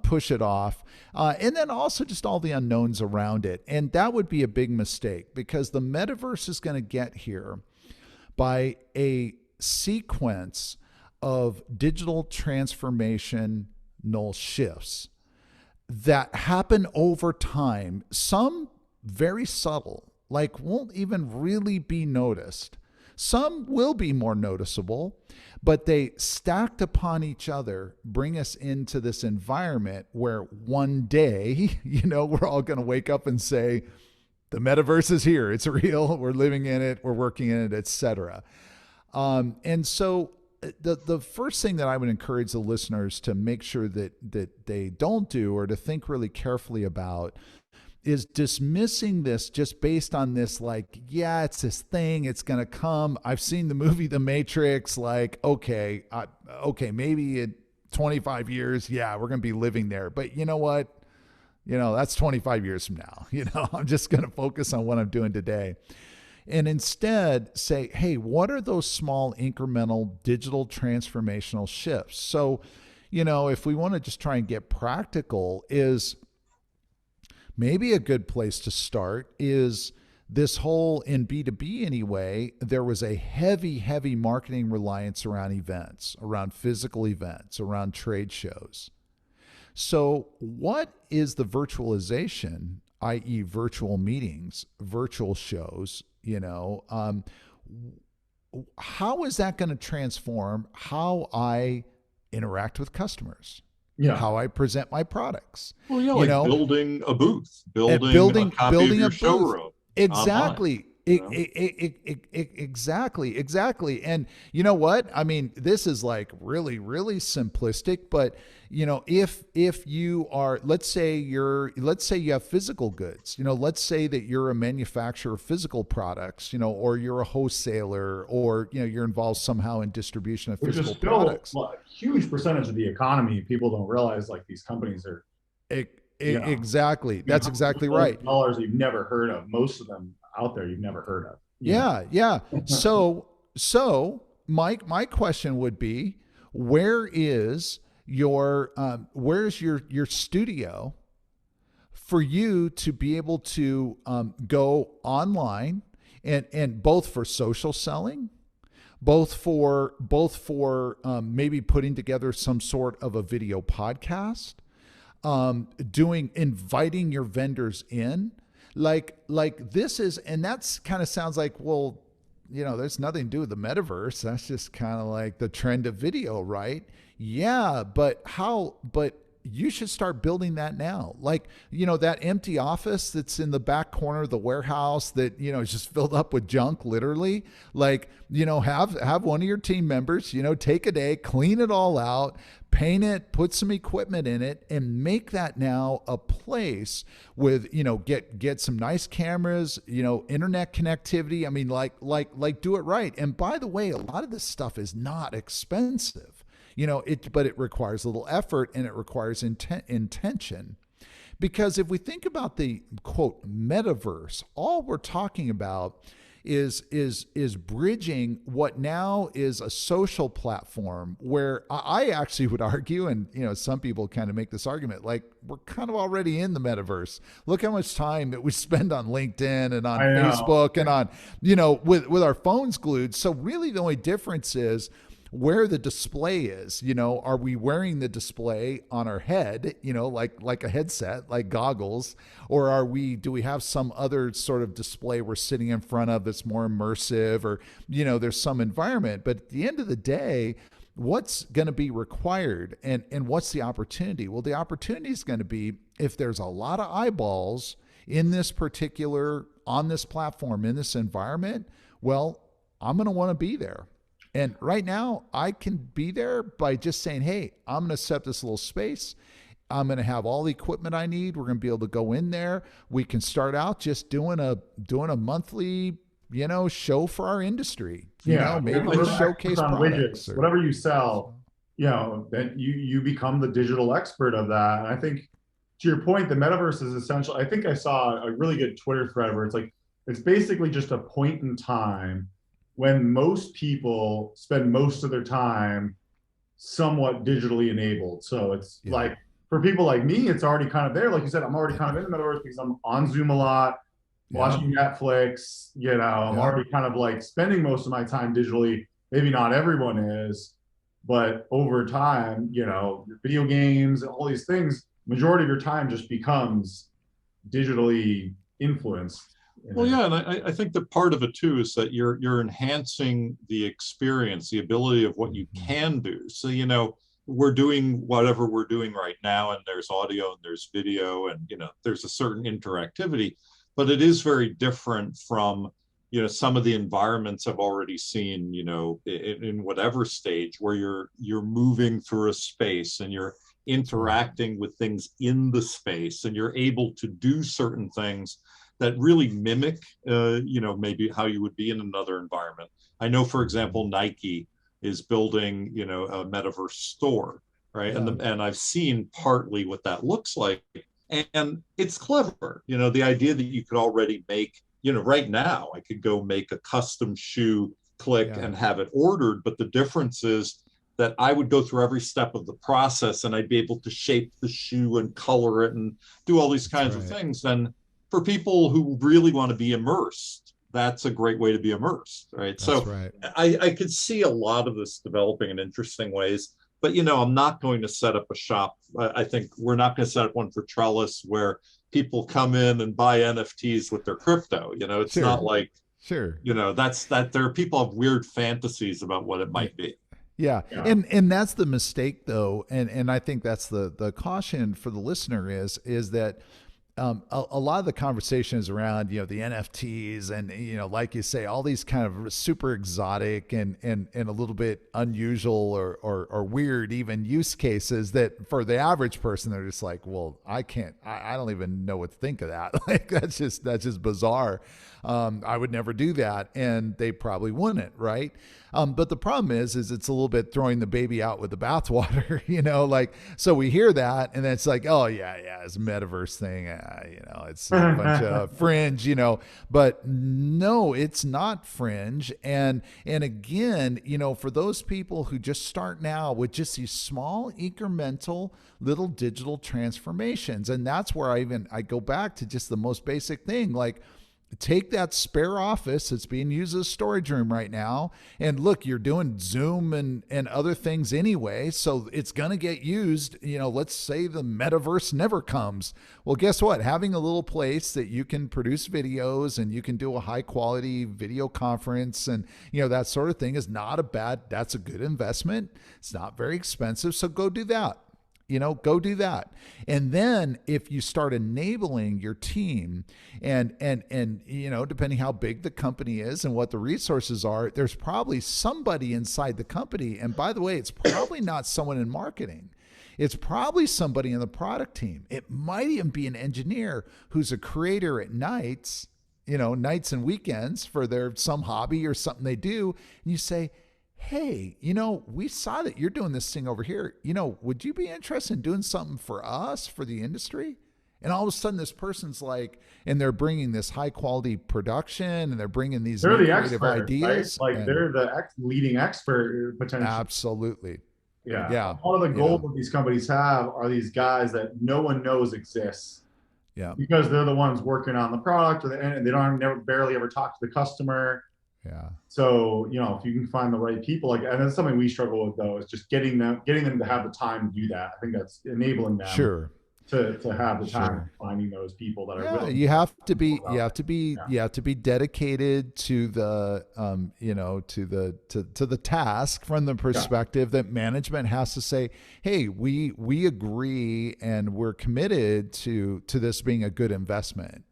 push it off, and then also just all the unknowns around it. And that would be a big mistake, because the metaverse is going to get here by a sequence of digital transformational shifts that happen over time, some very subtle, won't even really be noticed. Some will be more noticeable, but they stacked upon each other bring us into this environment where one day, we're all going to wake up and say, the metaverse is here. It's real. We're living in it. We're working in it, etc. And so the first thing that I would encourage the listeners to make sure that they don't do, or to think really carefully about, is dismissing this just based on this, it's this thing, it's going to come. I've seen the movie The Matrix, maybe 25 years, yeah, we're going to be living there. But you know what? That's 25 years from now. I'm just going to focus on what I'm doing today. And instead say, hey, what are those small incremental digital transformational shifts? So, if we want to just try and get practical, is maybe a good place to start is this whole, in B2B anyway, there was a heavy, heavy marketing reliance around events, around physical events, around trade shows. So what is the virtualization, i.e. virtual meetings, virtual shows, how is that going to transform how I interact with customers? Yeah. How I present my products. Well, yeah, like building a booth, building a copy of your showroom. Exactly. Online, Exactly. And you know what? I mean, this is like really, really simplistic, but if you are, let's say you have physical goods, let's say that you're a manufacturer of physical products, or you're a wholesaler, or, you're involved somehow in distribution of physical products. Well, a huge percentage of the economy. People don't realize like these companies are. Exactly. That's exactly right. Dollars you've never heard of. Most of them out there you've never heard of. Yeah. So Mike, my question would be, where's your studio for you to be able to go online and both for social selling, both for maybe putting together some sort of a video podcast, inviting your vendors in, like this is, and that's kind of sounds like, well, there's nothing to do with the metaverse. That's just kind of like the trend of video, right? Yeah, but you should start building that now. Like, that empty office that's in the back corner of the warehouse that, is just filled up with junk, literally. Like, have one of your team members, take a day, clean it all out, paint it, put some equipment in it, and make that now a place with, get some nice cameras, internet connectivity. I mean, like do it right. And by the way, a lot of this stuff is not expensive. But it requires a little effort and it requires intention. Because if we think about the quote metaverse, all we're talking about is bridging what now is a social platform where I actually would argue, and some people kind of make this argument, like we're kind of already in the metaverse. Look how much time that we spend on LinkedIn and on Facebook and on, with our phones glued. So really the only difference is where the display is. Are we wearing the display on our head, like a headset, like goggles, or do we have some other sort of display we're sitting in front of that's more immersive, or, there's some environment. But at the end of the day, what's going to be required and what's the opportunity? Well, the opportunity is going to be if there's a lot of eyeballs in this particular, on this platform, in this environment, well, I'm going to want to be there. And right now, I can be there by just saying, hey, I'm going to set this little space. I'm going to have all the equipment I need. We're going to be able to go in there. We can start out just doing a monthly, show for our industry. Maybe we showcase products. Whatever you sell, then you become the digital expert of that. And I think, to your point, the metaverse is essential. I think I saw a really good Twitter thread where it's basically just a point in time when most people spend most of their time somewhat digitally enabled. So it's like, for people like me, it's already kind of there. Like you said, I'm already kind of in the metaverse because I'm on Zoom a lot, watching Netflix, I'm already kind of like spending most of my time digitally. Maybe not everyone is, but over time, video games and all these things, majority of your time just becomes digitally influenced. Well, yeah, and I think that part of it too is that you're enhancing the experience, the ability of what you can do. So, we're doing whatever we're doing right now, and there's audio and there's video, and there's a certain interactivity, but it is very different from some of the environments I've already seen, in whatever stage where you're moving through a space and you're interacting with things in the space, and you're able to do certain things that really mimic, maybe how you would be in another environment. I know, for example, Nike is building, a metaverse store. right? Yeah. And I've seen partly what that looks like, and it's clever. The idea that you could already make, right now I could go make a custom shoe, click, Yeah. and have it ordered. But the difference is that I would go through every step of the process, and I'd be able to shape the shoe and color it and do all these kinds of things. And for people who really want to be immersed, that's a great way to be immersed, right? That's So right. I could see a lot of this developing in interesting ways. But I'm not going to set up a shop. I think we're not going to set up one for Trellis where people come in and buy NFTs with their crypto. It's Sure. not like, Sure. that there are people have weird fantasies about what it might be. Yeah. Yeah. And that's the mistake though. And I think that's the caution for the listener is that a lot of the conversation is around, the NFTs and, like you say, all these kind of super exotic and a little bit unusual or weird even use cases that for the average person, they're just like, well, I don't even know what to think of that. Like, that's just bizarre. I would never do that. And they probably wouldn't. Right. But the problem is it's a little bit throwing the baby out with the bathwater, like, so we hear that and then it's like, oh yeah, it's a metaverse thing. It's a bunch of fringe, but no, it's not fringe. And again, for those people who just start now with just these small incremental little digital transformations. And that's where I go back to just the most basic thing, like, take that spare office that's being used as a storage room right now. And look, you're doing Zoom and other things anyway. So it's going to get used. Let's say the metaverse never comes. Well, guess what? Having a little place that you can produce videos and you can do a high quality video conference and, that sort of thing that's a good investment. It's not very expensive. So go do that. Go do that. And then if you start enabling your team and depending how big the company is and what the resources are, there's probably somebody inside the company. And by the way, it's probably not someone in marketing. It's probably somebody in the product team. It might even be an engineer who's a creator at nights, nights and weekends for some hobby or something they do. And you say, hey, we saw that you're doing this thing over here. Would you be interested in doing something for us, for the industry? And all of a sudden this person's like, and they're bringing this high quality production and they're bringing these creative ideas. Right? Like they're the leading expert potentially. Absolutely. Yeah. One of the goals that these companies have are these guys that no one knows exists. Yeah. Because they're the ones working on the product and they barely ever talk to the customer. Yeah. So, if you can find the right people, and that's something we struggle with though, is just getting them to have the time to do that. I think that's enabling them to have the time finding those people that are willing. You have to be dedicated to the to the task from the perspective that management has to say, hey, we agree and we're committed to this being a good investment,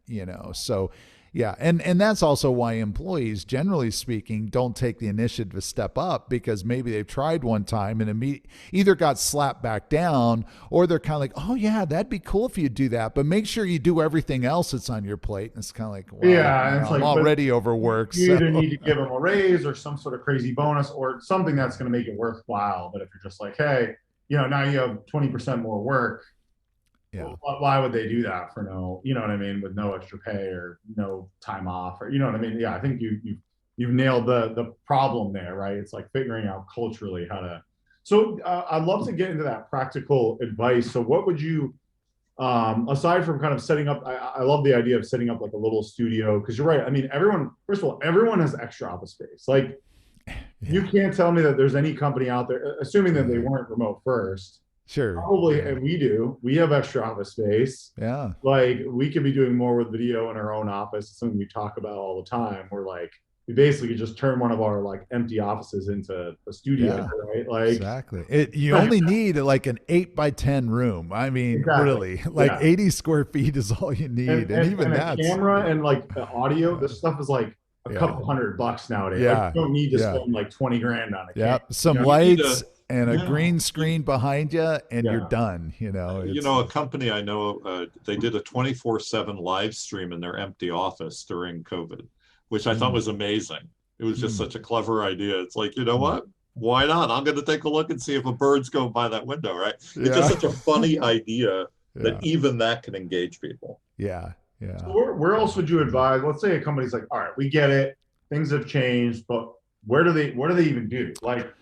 so. Yeah. And that's also why employees, generally speaking, don't take the initiative to step up because maybe they've tried one time and either got slapped back down or they're kind of like, oh, yeah, that'd be cool if you do that. But make sure you do everything else that's on your plate. And it's kind of like, well, I'm already overworked. You either need to give them a raise or some sort of crazy bonus or something that's going to make it worthwhile. But if you're just like, hey, now you have 20% more work. Yeah. Why would they do that for no, with no extra pay or no time off or, Yeah, I think you've nailed the problem there, right? It's like figuring out culturally how to. So I'd love to get into that practical advice. So what would you, aside from kind of setting up, I love the idea of setting up like a little studio because you're right. I mean, first of all, everyone has extra office space. Like you can't tell me that there's any company out there, assuming that they weren't remote first. Sure. Probably, and we do. We have extra office space. Yeah. Like we could be doing more with video in our own office. It's something we talk about all the time. We're like, we basically just turn one of our like empty offices into a studio, right? Like exactly. You only need like an 8x10 room. I mean, really, like 80 square feet is all you need, and even that camera and like the audio. This stuff is like a couple $100 nowadays. Yeah. Like, you don't need to spend like 20 grand on it. Yeah. Some lights. And a green screen behind you, and you're done. A company I know, they did a 24/7 live stream in their empty office during COVID, which I thought was amazing. It was just such a clever idea. It's like, what? why not? I'm going to take a look and see if a bird's going by that window, right? It's just Yeah. such a funny idea that Yeah. even that can engage people. Yeah. Yeah. So where else would you advise? Let's say a company's like, all right, we get it, things have changed, but what do they even do? Like,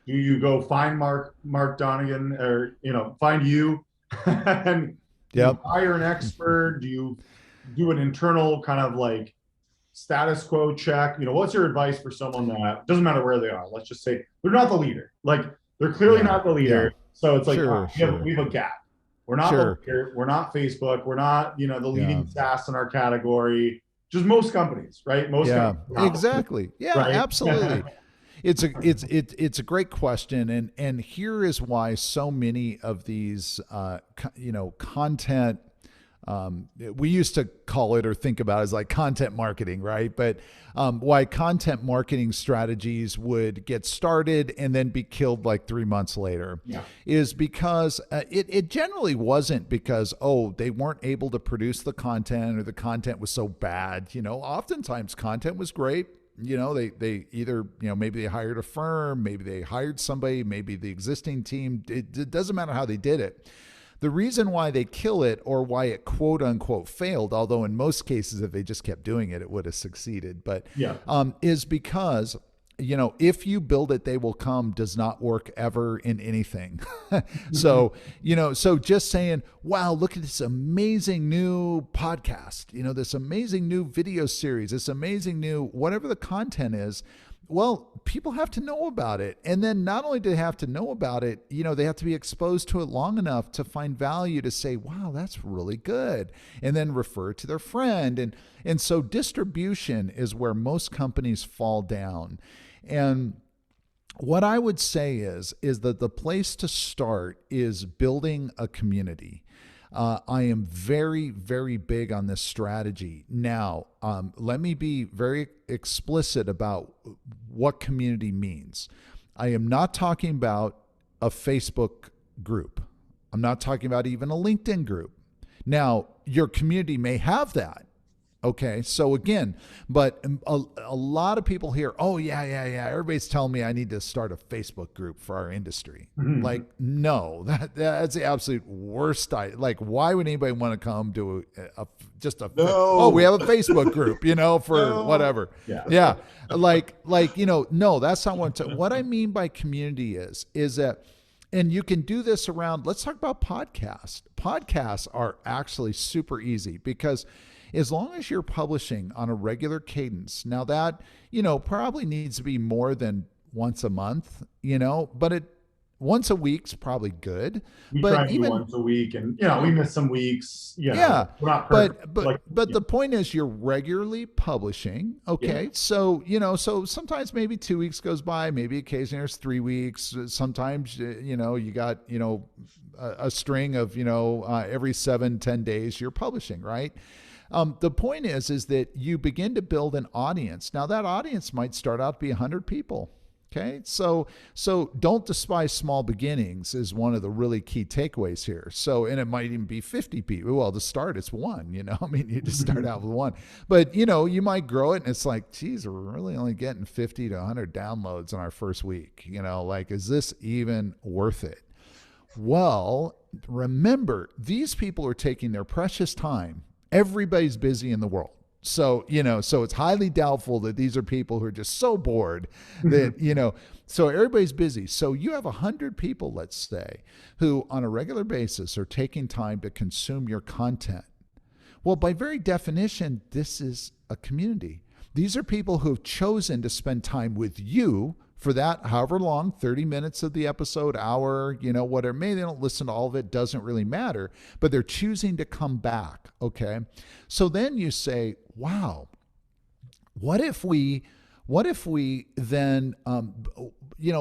do you go find Mark Donnigan, or find you and you Yep. hire an expert? Do you do an internal kind of like status quo check? What's your advice for someone that doesn't matter where they are? Let's just say they're not the leader. Like, they're clearly Yeah. not the leader. Yeah. So it's like, Sure, all right, sure. we have a gap. We're not Sure. the leader. We're not Facebook. We're not, the leading Yeah. SaaS in our category. Just most companies, right? Most Yeah. companies. Exactly. Yeah. Right? Absolutely. It's a great question, and here is why so many of these content, we used to call it or think about it as like content marketing, right? But why content marketing strategies would get started and then be killed like 3 months later is because it generally wasn't because, they weren't able to produce the content or the content was so bad. Oftentimes content was great. They either, maybe they hired a firm, maybe they hired somebody, maybe the existing team. It doesn't matter how they did it. The reason why they kill it, or why it quote unquote failed, although in most cases, if they just kept doing it, it would have succeeded. But is because, if you build it, they will come does not work ever in anything. So just saying, wow, look at this amazing new podcast, this amazing new video series, this amazing new, whatever the content is. Well, people have to know about it. And then not only do they have to know about it, they have to be exposed to it long enough to find value to say, wow, that's really good. And then refer to their friend. And so distribution is where most companies fall down. And what I would say is that the place to start is building a community. I am very, very big on this strategy. Now, let me be very explicit about what community means. I am not talking about a Facebook group. I'm not talking about even a LinkedIn group. Now, your community may have that. Okay, so again, but a lot of people hear, everybody's telling me I need to start a Facebook group for our industry. Mm-hmm. Like, no, that's the absolute worst. Like, why would anybody want to come to we have a Facebook group, for whatever. Yeah. Like, no, that's not what I mean by community is that, and you can do this around, let's talk about podcasts. Podcasts are actually super easy because as long as you're publishing on a regular cadence, now that, probably needs to be more than once a month, but once a week's probably good. We try to do once a week, and we miss some weeks. We're not perfect. But the point is you're regularly publishing. Okay. Yeah. So, so sometimes maybe 2 weeks goes by, maybe occasionally there's 3 weeks. Sometimes, you got, a string of, every 7-10 days you're publishing, right? The point is that you begin to build an audience. Now that audience might start out to be 100 people. Okay. So don't despise small beginnings is one of the really key takeaways here. So, and it might even be 50 people. Well, to start, it's one, you just start out with one, but you might grow it and it's like, geez, we're really only getting 50 to 100 downloads in our first week. Like, is this even worth it? Well, remember, these people are taking their precious time. Everybody's busy in the world. So, so it's highly doubtful that these are people who are just so bored that, so everybody's busy. So you have 100 people, let's say, who on a regular basis are taking time to consume your content. Well, by very definition, this is a community. These are people who have chosen to spend time with you for that, however long, 30 minutes of the episode, hour, whatever. Maybe they don't listen to all of it, doesn't really matter, but they're choosing to come back, okay? So then you say, wow, what if we then,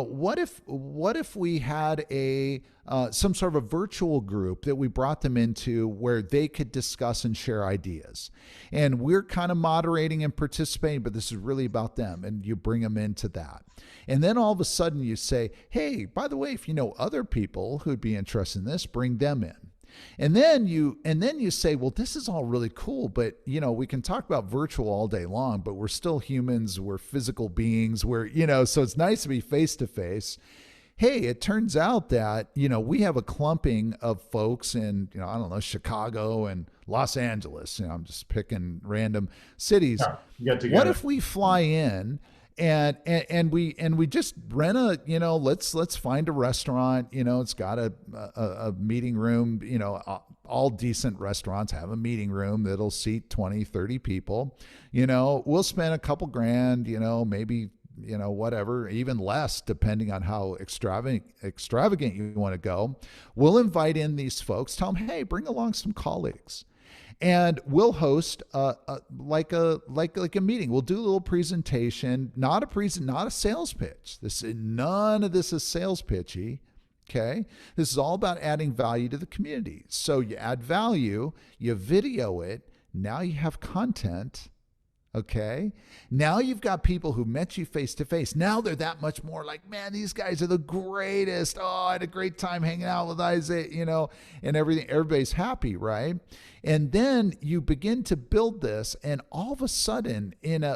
what if we had some sort of a virtual group that we brought them into where they could discuss and share ideas, and we're kind of moderating and participating, but this is really about them, and you bring them into that. And then all of a sudden you say, hey, by the way, if you know other people who'd be interested in this, bring them in. And then you say, well, this is all really cool, but we can talk about virtual all day long, but we're still humans, we're physical beings, so it's nice to be face to face. Hey, it turns out that, we have a clumping of folks in, I don't know, Chicago and Los Angeles. I'm just picking random cities. Yeah, what if we fly in and we just rent let's find a restaurant, it's got a meeting room, all decent restaurants have a meeting room that'll seat 20, 30 people. We'll spend a couple grand, maybe whatever, even less, depending on how extravagant you want to go. We'll invite in these folks, tell them, hey, bring along some colleagues. And we'll host like a meeting. We'll do a little presentation, not a sales pitch. None of this is sales pitchy. Okay. This is all about adding value to the community. So you add value, you video it. Now you have content. Okay. Now you've got people who met you face to face. Now they're that much more like, man, these guys are the greatest. Oh, I had a great time hanging out with Isaac, and everything. Everybody's happy, right? And then you begin to build this, and all of a sudden,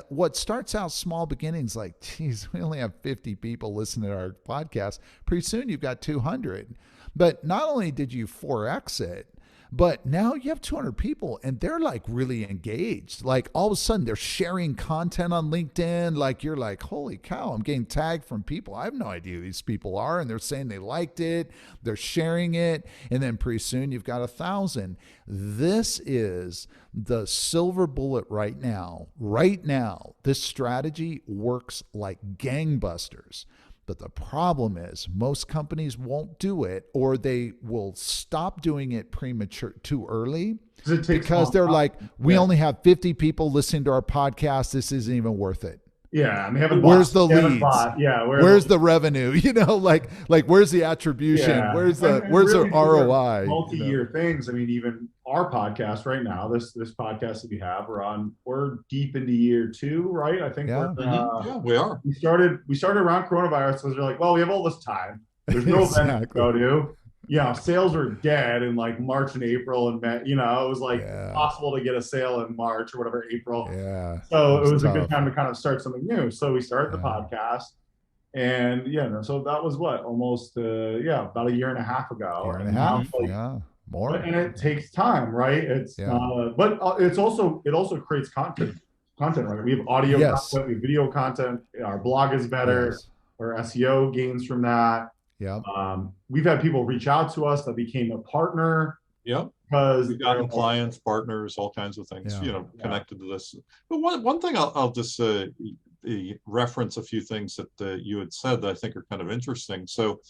what starts out small beginnings, like, geez, we only have 50 people listening to our podcast. Pretty soon you've got 200. But not only did you 4X it, but now you have 200 people and they're like really engaged. Like all of a sudden they're sharing content on LinkedIn. Like you're like, holy cow, I'm getting tagged from people. I have no idea who these people are. And they're saying they liked it. They're sharing it. And then pretty soon you've got 1,000. This is the silver bullet right now. Right now, this strategy works like gangbusters. But the problem is most companies won't do it, or they will stop doing it too early because they're like, we only have 50 people listening to our podcast. This isn't even worth it. Yeah, and they haven't. Where's the leads? Yeah, where's the revenue? Like where's the attribution? Yeah. Where's the really ROI? Multi-year things. I mean, even our podcast right now, this podcast that we have, we're deep into year 2, right? I think. Yeah, we are. We started around coronavirus, so they're like, well, we have all this time. There's no events to go to. Sales were dead in like March and April and May. It was like possible to get a sale in March or whatever, April. Yeah. So it was a good time to kind of start something new. So we started the podcast, and so that was what, almost about a year and a half ago. Year and a half, more. And it takes time, right? It's but it also creates content, right? We have audio content, we have video content. Our blog is better. Yes. Our SEO gains from that. Yeah. We've had people reach out to us that became a partner. Yep. Because we've gotten clients, partners, all kinds of things, connected to this. But one thing I'll just reference a few things that you had said that I think are kind of interesting. So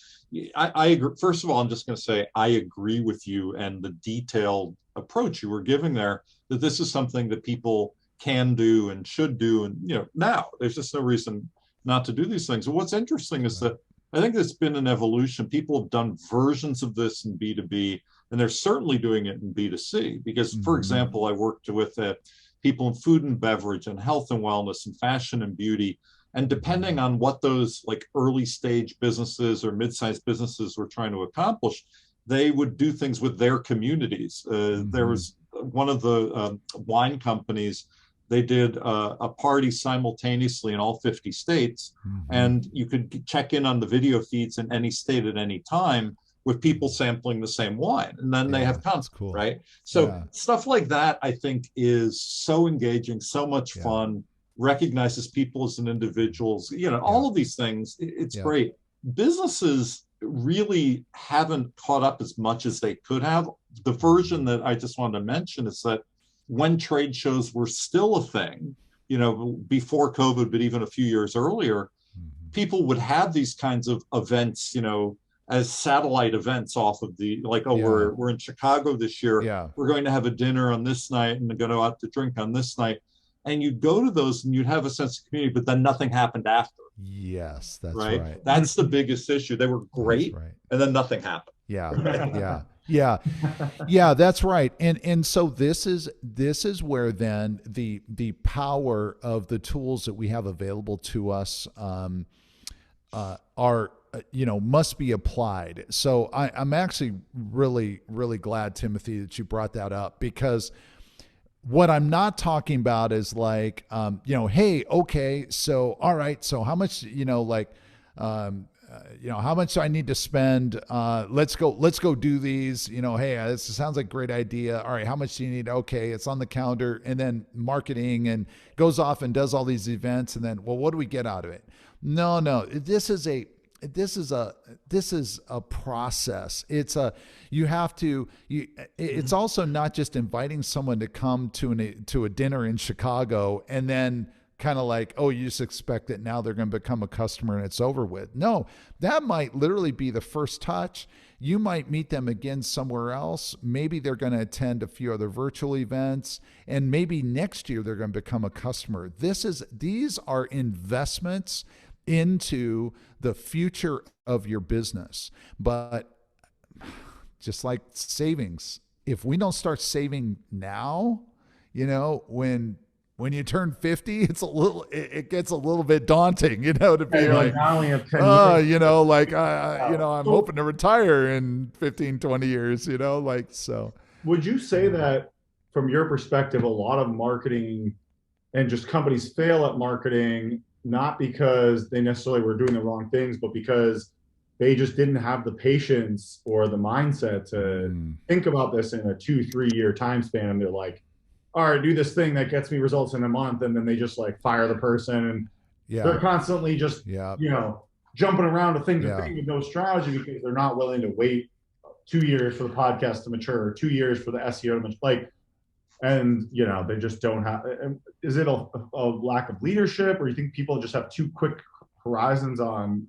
I agree. First of all, I'm just going to say I agree with you and the detailed approach you were giving there, that this is something that people can do and should do. And, now there's just no reason not to do these things. And what's interesting is that I think there's been an evolution. People have done versions of this in B2B, and they're certainly doing it in B2C. Because, for example, I worked with people in food and beverage and health and wellness and fashion and beauty. And depending on what those like early stage businesses or mid-sized businesses were trying to accomplish, they would do things with their communities. There was one of the wine companies. They did a party simultaneously in all 50 states, and you could check in on the video feeds in any state at any time with people sampling the same wine. And then they have content, cool. Right? So stuff like that, I think, is so engaging, so much fun, recognizes people as an individuals, all of these things. It's great. Businesses really haven't caught up as much as they could have. The version that I just wanted to mention is that when trade shows were still a thing, before COVID, but even a few years earlier, people would have these kinds of events, as satellite events off of we're in Chicago this year. Yeah. We're going to have a dinner on this night and going to go out to drink on this night. And you'd go to those and you'd have a sense of community, but then nothing happened after. Yes, that's right. That's the biggest issue. They were great, and then nothing happened. Yeah. Yeah, that's right. And so this is where then the power of the tools that we have available to us are must be applied. So I'm actually really, really glad, Timothy, that you brought that up, because what I'm not talking about is like, hey, okay, so, all right, so how much, how much do I need to spend? Let's go do these. Hey, this sounds like a great idea. All right, how much do you need? Okay, it's on the calendar, and then marketing, and goes off and does all these events, and then, well, what do we get out of it? No, this is a process. It's also not just inviting someone to come to a dinner in Chicago and then kind of like, oh, you just expect that now they're going to become a customer and it's over with. No, that might literally be the first touch. You might meet them again somewhere else. Maybe they're going to attend a few other virtual events, and maybe next year they're going to become a customer. These are investments into the future of your business. But just like savings, if we don't start saving now, when you turn 50, it gets a little bit daunting, to be like, not only have 10 years, I'm hoping to retire in 15, 20 years, so. Would you say that from your perspective, a lot of marketing and just companies fail at marketing, not because they necessarily were doing the wrong things, but because they just didn't have the patience or the mindset to think about this in a 2-3 year time span? And they're like, all right, do this thing that gets me results in a month. And then they just like fire the person, and they're constantly just, jumping around to thing to thing with no strategy, because they're not willing to wait 2 years for the podcast to mature, or 2 years for the SEO to mature. And they just don't have. Is it a lack of leadership, or you think people just have too quick horizons on?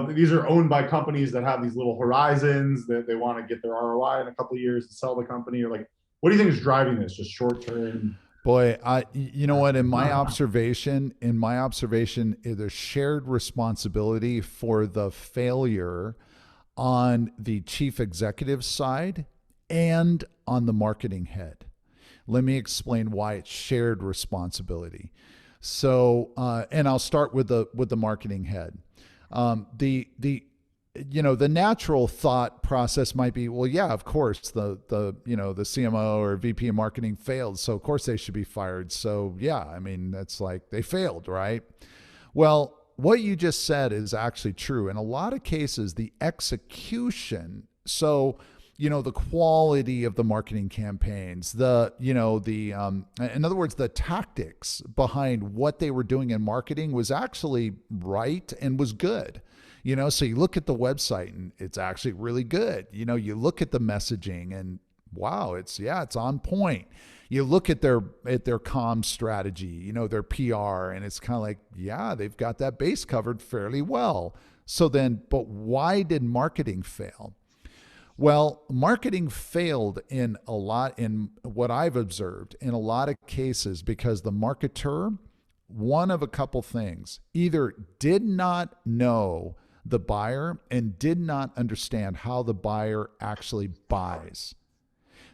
These are owned by companies that have these little horizons that they want to get their ROI in a couple of years to sell the company, or like, what do you think is driving this? Just short term? Boy, you know what? In my observation, there's shared responsibility for the failure on the chief executive side and on the marketing head. Let me explain why it's shared responsibility. So, and I'll start with the marketing head. The natural thought process might be, well, yeah, of course, the CMO or VP of marketing failed, so of course they should be fired. So yeah, I mean, that's like they failed, right? Well, what you just said is actually true. In a lot of cases, the execution, so the quality of the marketing campaigns, in other words, the tactics behind what they were doing in marketing was actually right and was good. So you look at the website and it's actually really good. You look at the messaging and wow, it's on point. You look at their comm strategy, their PR, and it's kind of like, they've got that base covered fairly well. So then, but why did marketing fail? Well, marketing failed in what I've observed in a lot of cases because the marketer, one of a couple things, either did not know the buyer and did not understand how the buyer actually buys.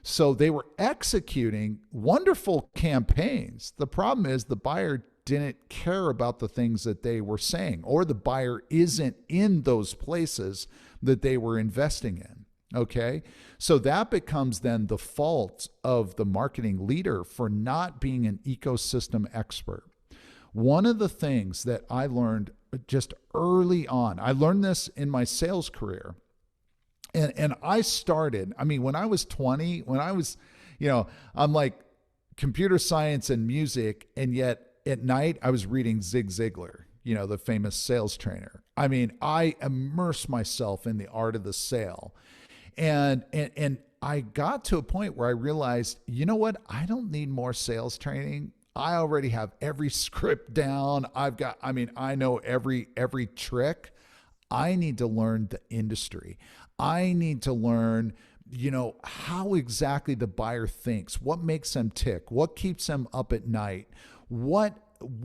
So they were executing wonderful campaigns. The problem is the buyer didn't care about the things that they were saying, or the buyer isn't in those places that they were investing in. Okay. So that becomes then the fault of the marketing leader for not being an ecosystem expert. One of the things that I learned just early on, I learned this in my sales career. And I started, when I was 20, I'm like computer science and music. And yet at night I was reading Zig Ziglar, the famous sales trainer. I immersed myself in the art of the sale. And I got to a point where I realized, you know what? I don't need more sales training. I already have every script down. I know every trick. I need to learn the industry. I need to learn, how exactly the buyer thinks, what makes them tick, what keeps them up at night, what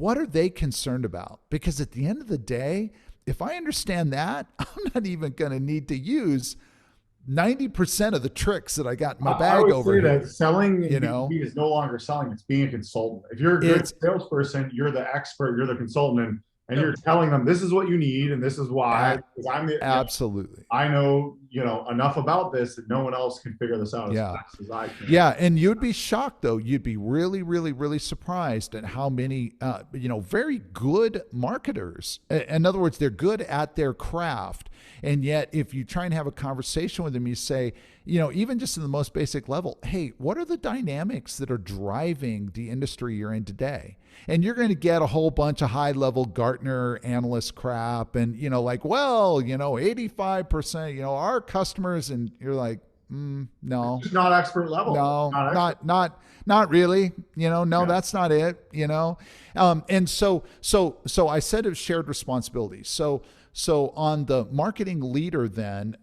are they concerned about? Because at the end of the day, if I understand that, I'm not even going to need to use 90% of the tricks that I got in my bag over here. That selling B2B is no longer selling, it's being a consultant. If you're a good salesperson, you're the expert, you're the consultant. And and you're telling them this is what you need and this is why. Because Absolutely. I know, enough about this that no one else can figure this out as Yeah. fast as I can. Yeah, and you'd be shocked though. You'd be really, really, really surprised at how many, very good marketers. In other words, they're good at their craft, and yet if you try and have a conversation with them, you say, even just in the most basic level, hey, what are the dynamics that are driving the industry you're in today? And you're going to get a whole bunch of high-level Gartner analyst crap, and 85%, our customers, and you're like, no, It's not expert level. no, Not not really. No, Yeah. that's not it. And so I said it's shared responsibility. So on the marketing leader, then,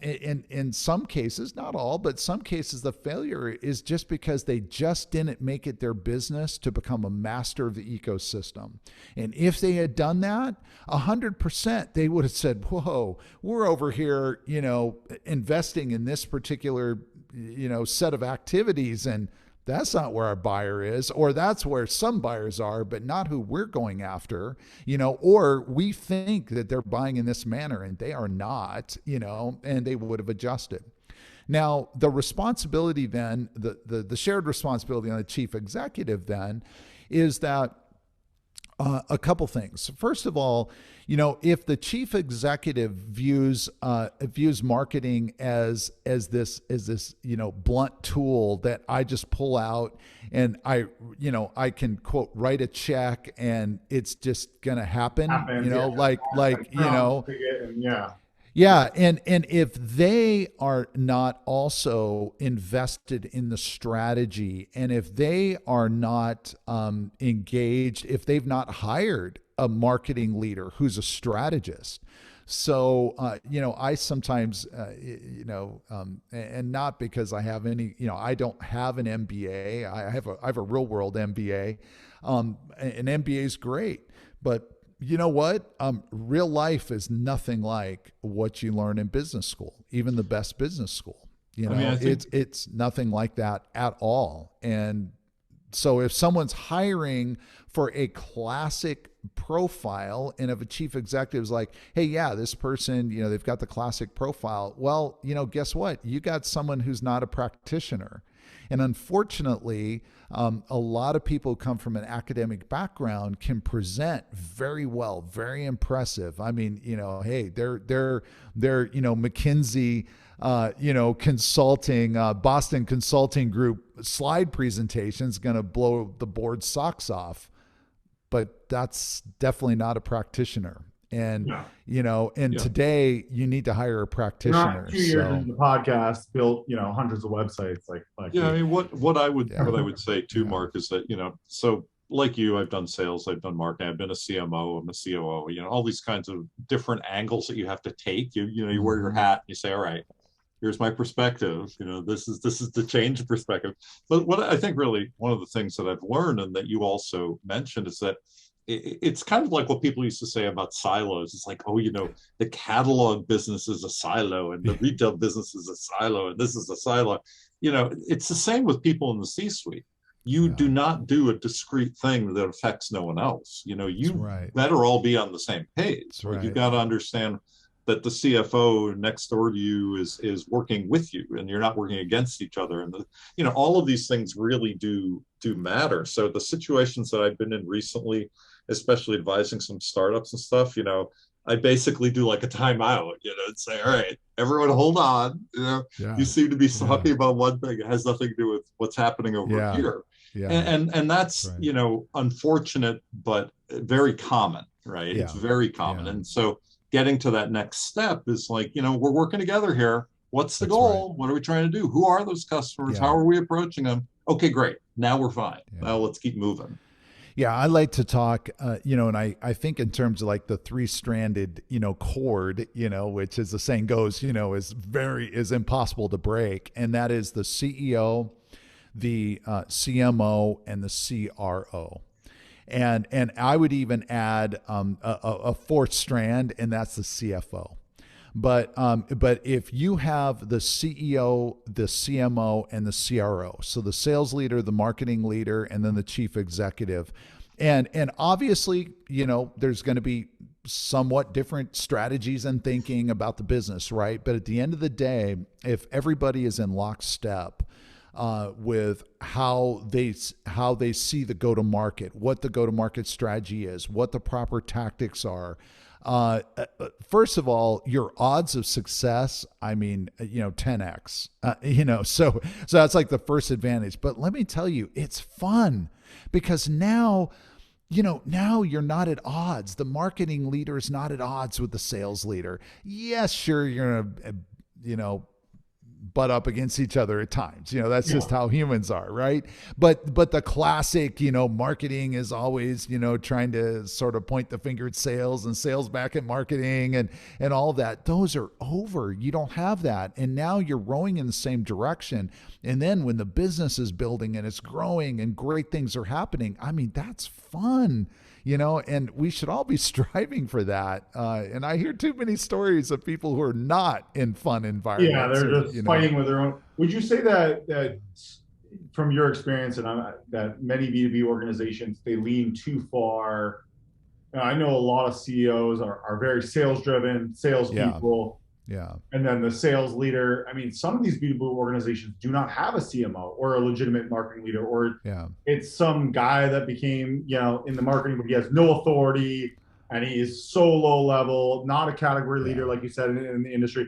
in some cases, not all, but some cases, the failure is just because they just didn't make it their business to become a master of the ecosystem. And if they had done that, 100%, they would have said, "Whoa, we're over here, investing in this particular, set of activities, and that's not where our buyer is, or that's where some buyers are, but not who we're going after, or we think that they're buying in this manner and they are not, and they would have adjusted." Now, the responsibility then, the shared responsibility on the chief executive then is that a couple things. First of all, if the chief executive views marketing as this blunt tool that I just pull out and I can quote write a check and it's just gonna happen, Yeah. Yeah, and if they are not also invested in the strategy, and if they are not engaged, if they've not hired a marketing leader who's a strategist, so I sometimes and not because I have any, I don't have an MBA. I have a real world MBA. An MBA is great, but you know what? Real life is nothing like what you learn in business school, even the best business school. It's nothing like that at all. And so if someone's hiring for a classic profile, and if a chief executive is like, hey, yeah, this person, they've got the classic profile. Well, guess what? You got someone who's not a practitioner. And unfortunately, a lot of people who come from an academic background can present very well, very impressive. I mean, hey, they're McKinsey, consulting, Boston Consulting Group slide presentation is going to blow the board's socks off, but that's definitely not a practitioner. And today you need to hire a practitioner. Not 2 years into the podcast, built hundreds of websites like I mean, what I would say too, Mark, is that so like you, I've done sales, I've done marketing, I've been a CMO, I'm a COO, all these kinds of different angles that you have to take. You wear your hat and you say, all right, here's my perspective. This is the change perspective. But what I think really one of the things that I've learned, and that you also mentioned, is that it's kind of like what people used to say about silos. It's like, the catalog business is a silo and the retail business is a silo and this is a silo. It's the same with people in the C-suite. You do not do a discrete thing that affects no one else. Better all be on the same page. Right. You got to understand that the CFO next door to you is working with you, and you're not working against each other. And all of these things really do matter. So the situations that I've been in recently, especially advising some startups and stuff, I basically do like a timeout, and say, all right, everyone hold on. You seem to be talking about one thing. It has nothing to do with what's happening over here. Yeah. And that's, unfortunate, but very common, right? Yeah. It's very common. Yeah. And so getting to that next step is like, we're working together here. What's the goal? Right. What are we trying to do? Who are those customers? Yeah. How are we approaching them? Okay, great. Now we're fine. Yeah. Now let's keep moving. Yeah, I like to talk, and I think in terms of like the three-stranded, cord, which as the saying goes, is impossible to break. And that is the CEO, the CMO, and the CRO. And I would even add a fourth strand, and that's the CFO. But if you have the CEO, the CMO, and the CRO, so the sales leader, the marketing leader, and then the chief executive, and obviously, there's going to be somewhat different strategies and thinking about the business, right? But at the end of the day, if everybody is in lockstep with how they see the go to market, what the go to market strategy is, what the proper tactics are. First of all, your odds of success, 10x, so that's like the first advantage. But let me tell you, it's fun because now you're not at odds. The marketing leader is not at odds with the sales leader. Yes, sure, you're going to, butt up against each other at times. That's just how humans are, right? But the classic, marketing is always, trying to sort of point the finger at sales and sales back at marketing and all that. Those are over. You don't have that. And now you're rowing in the same direction. And then when the business is building and it's growing and great things are happening, that's fun. And we should all be striving for that. And I hear too many stories of people who are not in fun environments. Yeah, they're just fighting with their own. Would you say that from your experience, and that many B2B organizations, they lean too far? I know a lot of CEOs are very sales driven, salespeople. Yeah. And then the sales leader, some of these B2B organizations do not have a CMO or a legitimate marketing leader, or it's some guy that became, in the marketing, but he has no authority and he is so low level, not a category leader, like you said, in the industry.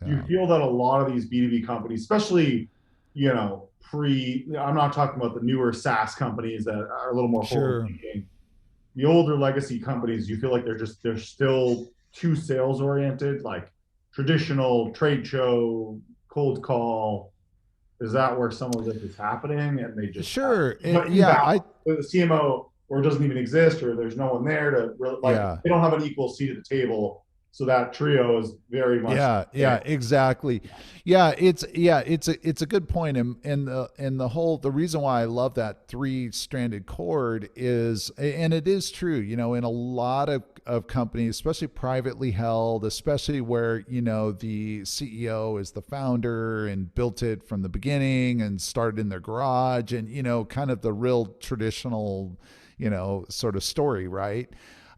Do you feel that a lot of these B2B companies, especially, I'm not talking about the newer SaaS companies that are a little more forward-thinking. The older legacy companies, you feel like they're still too sales oriented, like traditional trade show, cold call? Is that where some of this is happening? And they just the CMO or doesn't even exist, or there's no one there to really, they don't have an equal seat at the table. So that trio is very much exactly. It's a good point. And the reason why I love that 3-stranded cord is, and it is true, in a lot of companies, especially privately held, especially where, the CEO is the founder and built it from the beginning and started in their garage and, kind of the real traditional, sort of story, right?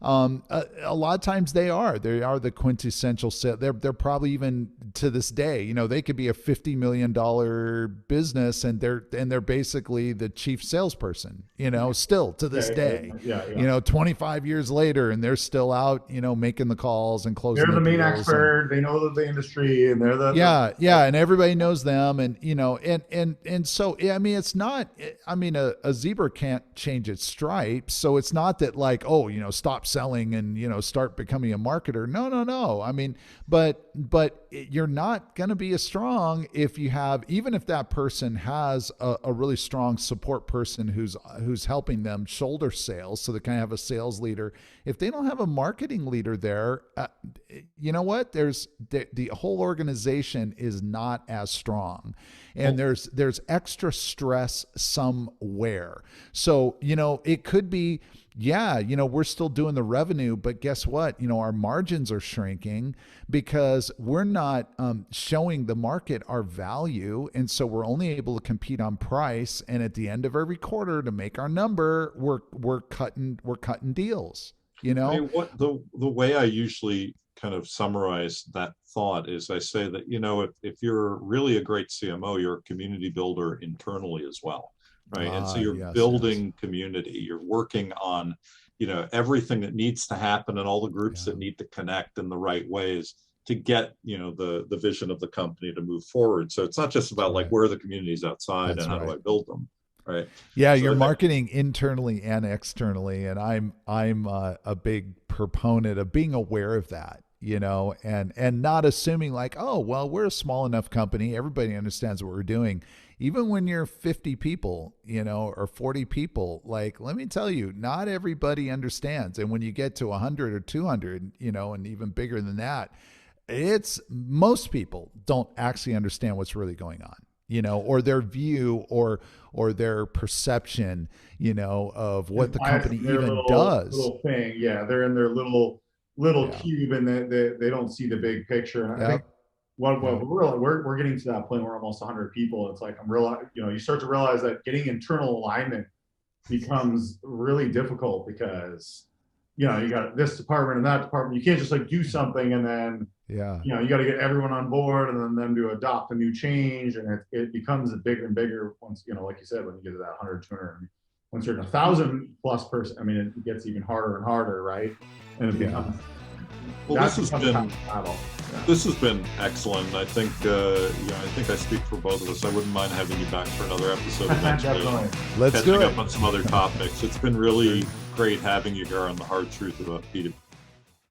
A lot of times they are the quintessential sale. They're probably, even to this day, they could be a $50 million business and they're basically the chief salesperson, still to this day, 25 years later, and they're still out, making the calls and closing. They're the main expert. They know the industry, and they're and everybody knows them, and and so it's not. A zebra can't change its stripes, so it's not that like, stop selling and start becoming a marketer. No. But you're not going to be as strong if you have, even if that person has a really strong support person who's helping them shoulder sales, so they kind of have a sales leader. If they don't have a marketing leader there, you know what? There's the whole organization is not as strong, and there's extra stress somewhere. So it could be. We're still doing the revenue, but guess what? Our margins are shrinking because we're not showing the market our value. And so we're only able to compete on price. And at the end of every quarter, to make our number, we're cutting deals, What the way I usually kind of summarize that thought is I say that, if you're really a great CMO, you're a community builder internally as well. Right. And so you're building community, you're working on, everything that needs to happen and all the groups that need to connect in the right ways to get, the vision of the company to move forward. So it's not just about like, where are the communities outside and how do I build them? Right. Yeah. So you're marketing internally and externally. And I'm a big proponent of being aware of that. And not assuming like, oh, well, we're a small enough company, everybody understands what we're doing. Even when you're 50 people, or 40 people, like, let me tell you, not everybody understands. And when you get to 100 or 200, and even bigger than that, most people don't actually understand what's really going on, or their view or their perception, of what the company even does. Little thing. Yeah. They're in their little little Yeah. cube, and they don't see the big picture. And I think Yep. what Yep. we're getting to that point where almost 100 people. It's like you start to realize that getting internal alignment becomes really difficult because you got this department and that department. You can't just like do something and then Yeah. you got to get everyone on board and then them to adopt a new change, and it becomes bigger and bigger once like you said, when you get to that 100, 200, once you're in 1,000+ person. I mean, it gets even harder and harder, right? And it becomes Well, this has been battle. this has been excellent. I think I think I speak for both of us. I wouldn't mind having you back for another episode eventually. Definitely. Let's do Catching it. up on some other topics. It's been really great having you here on the Hard Truth About B2B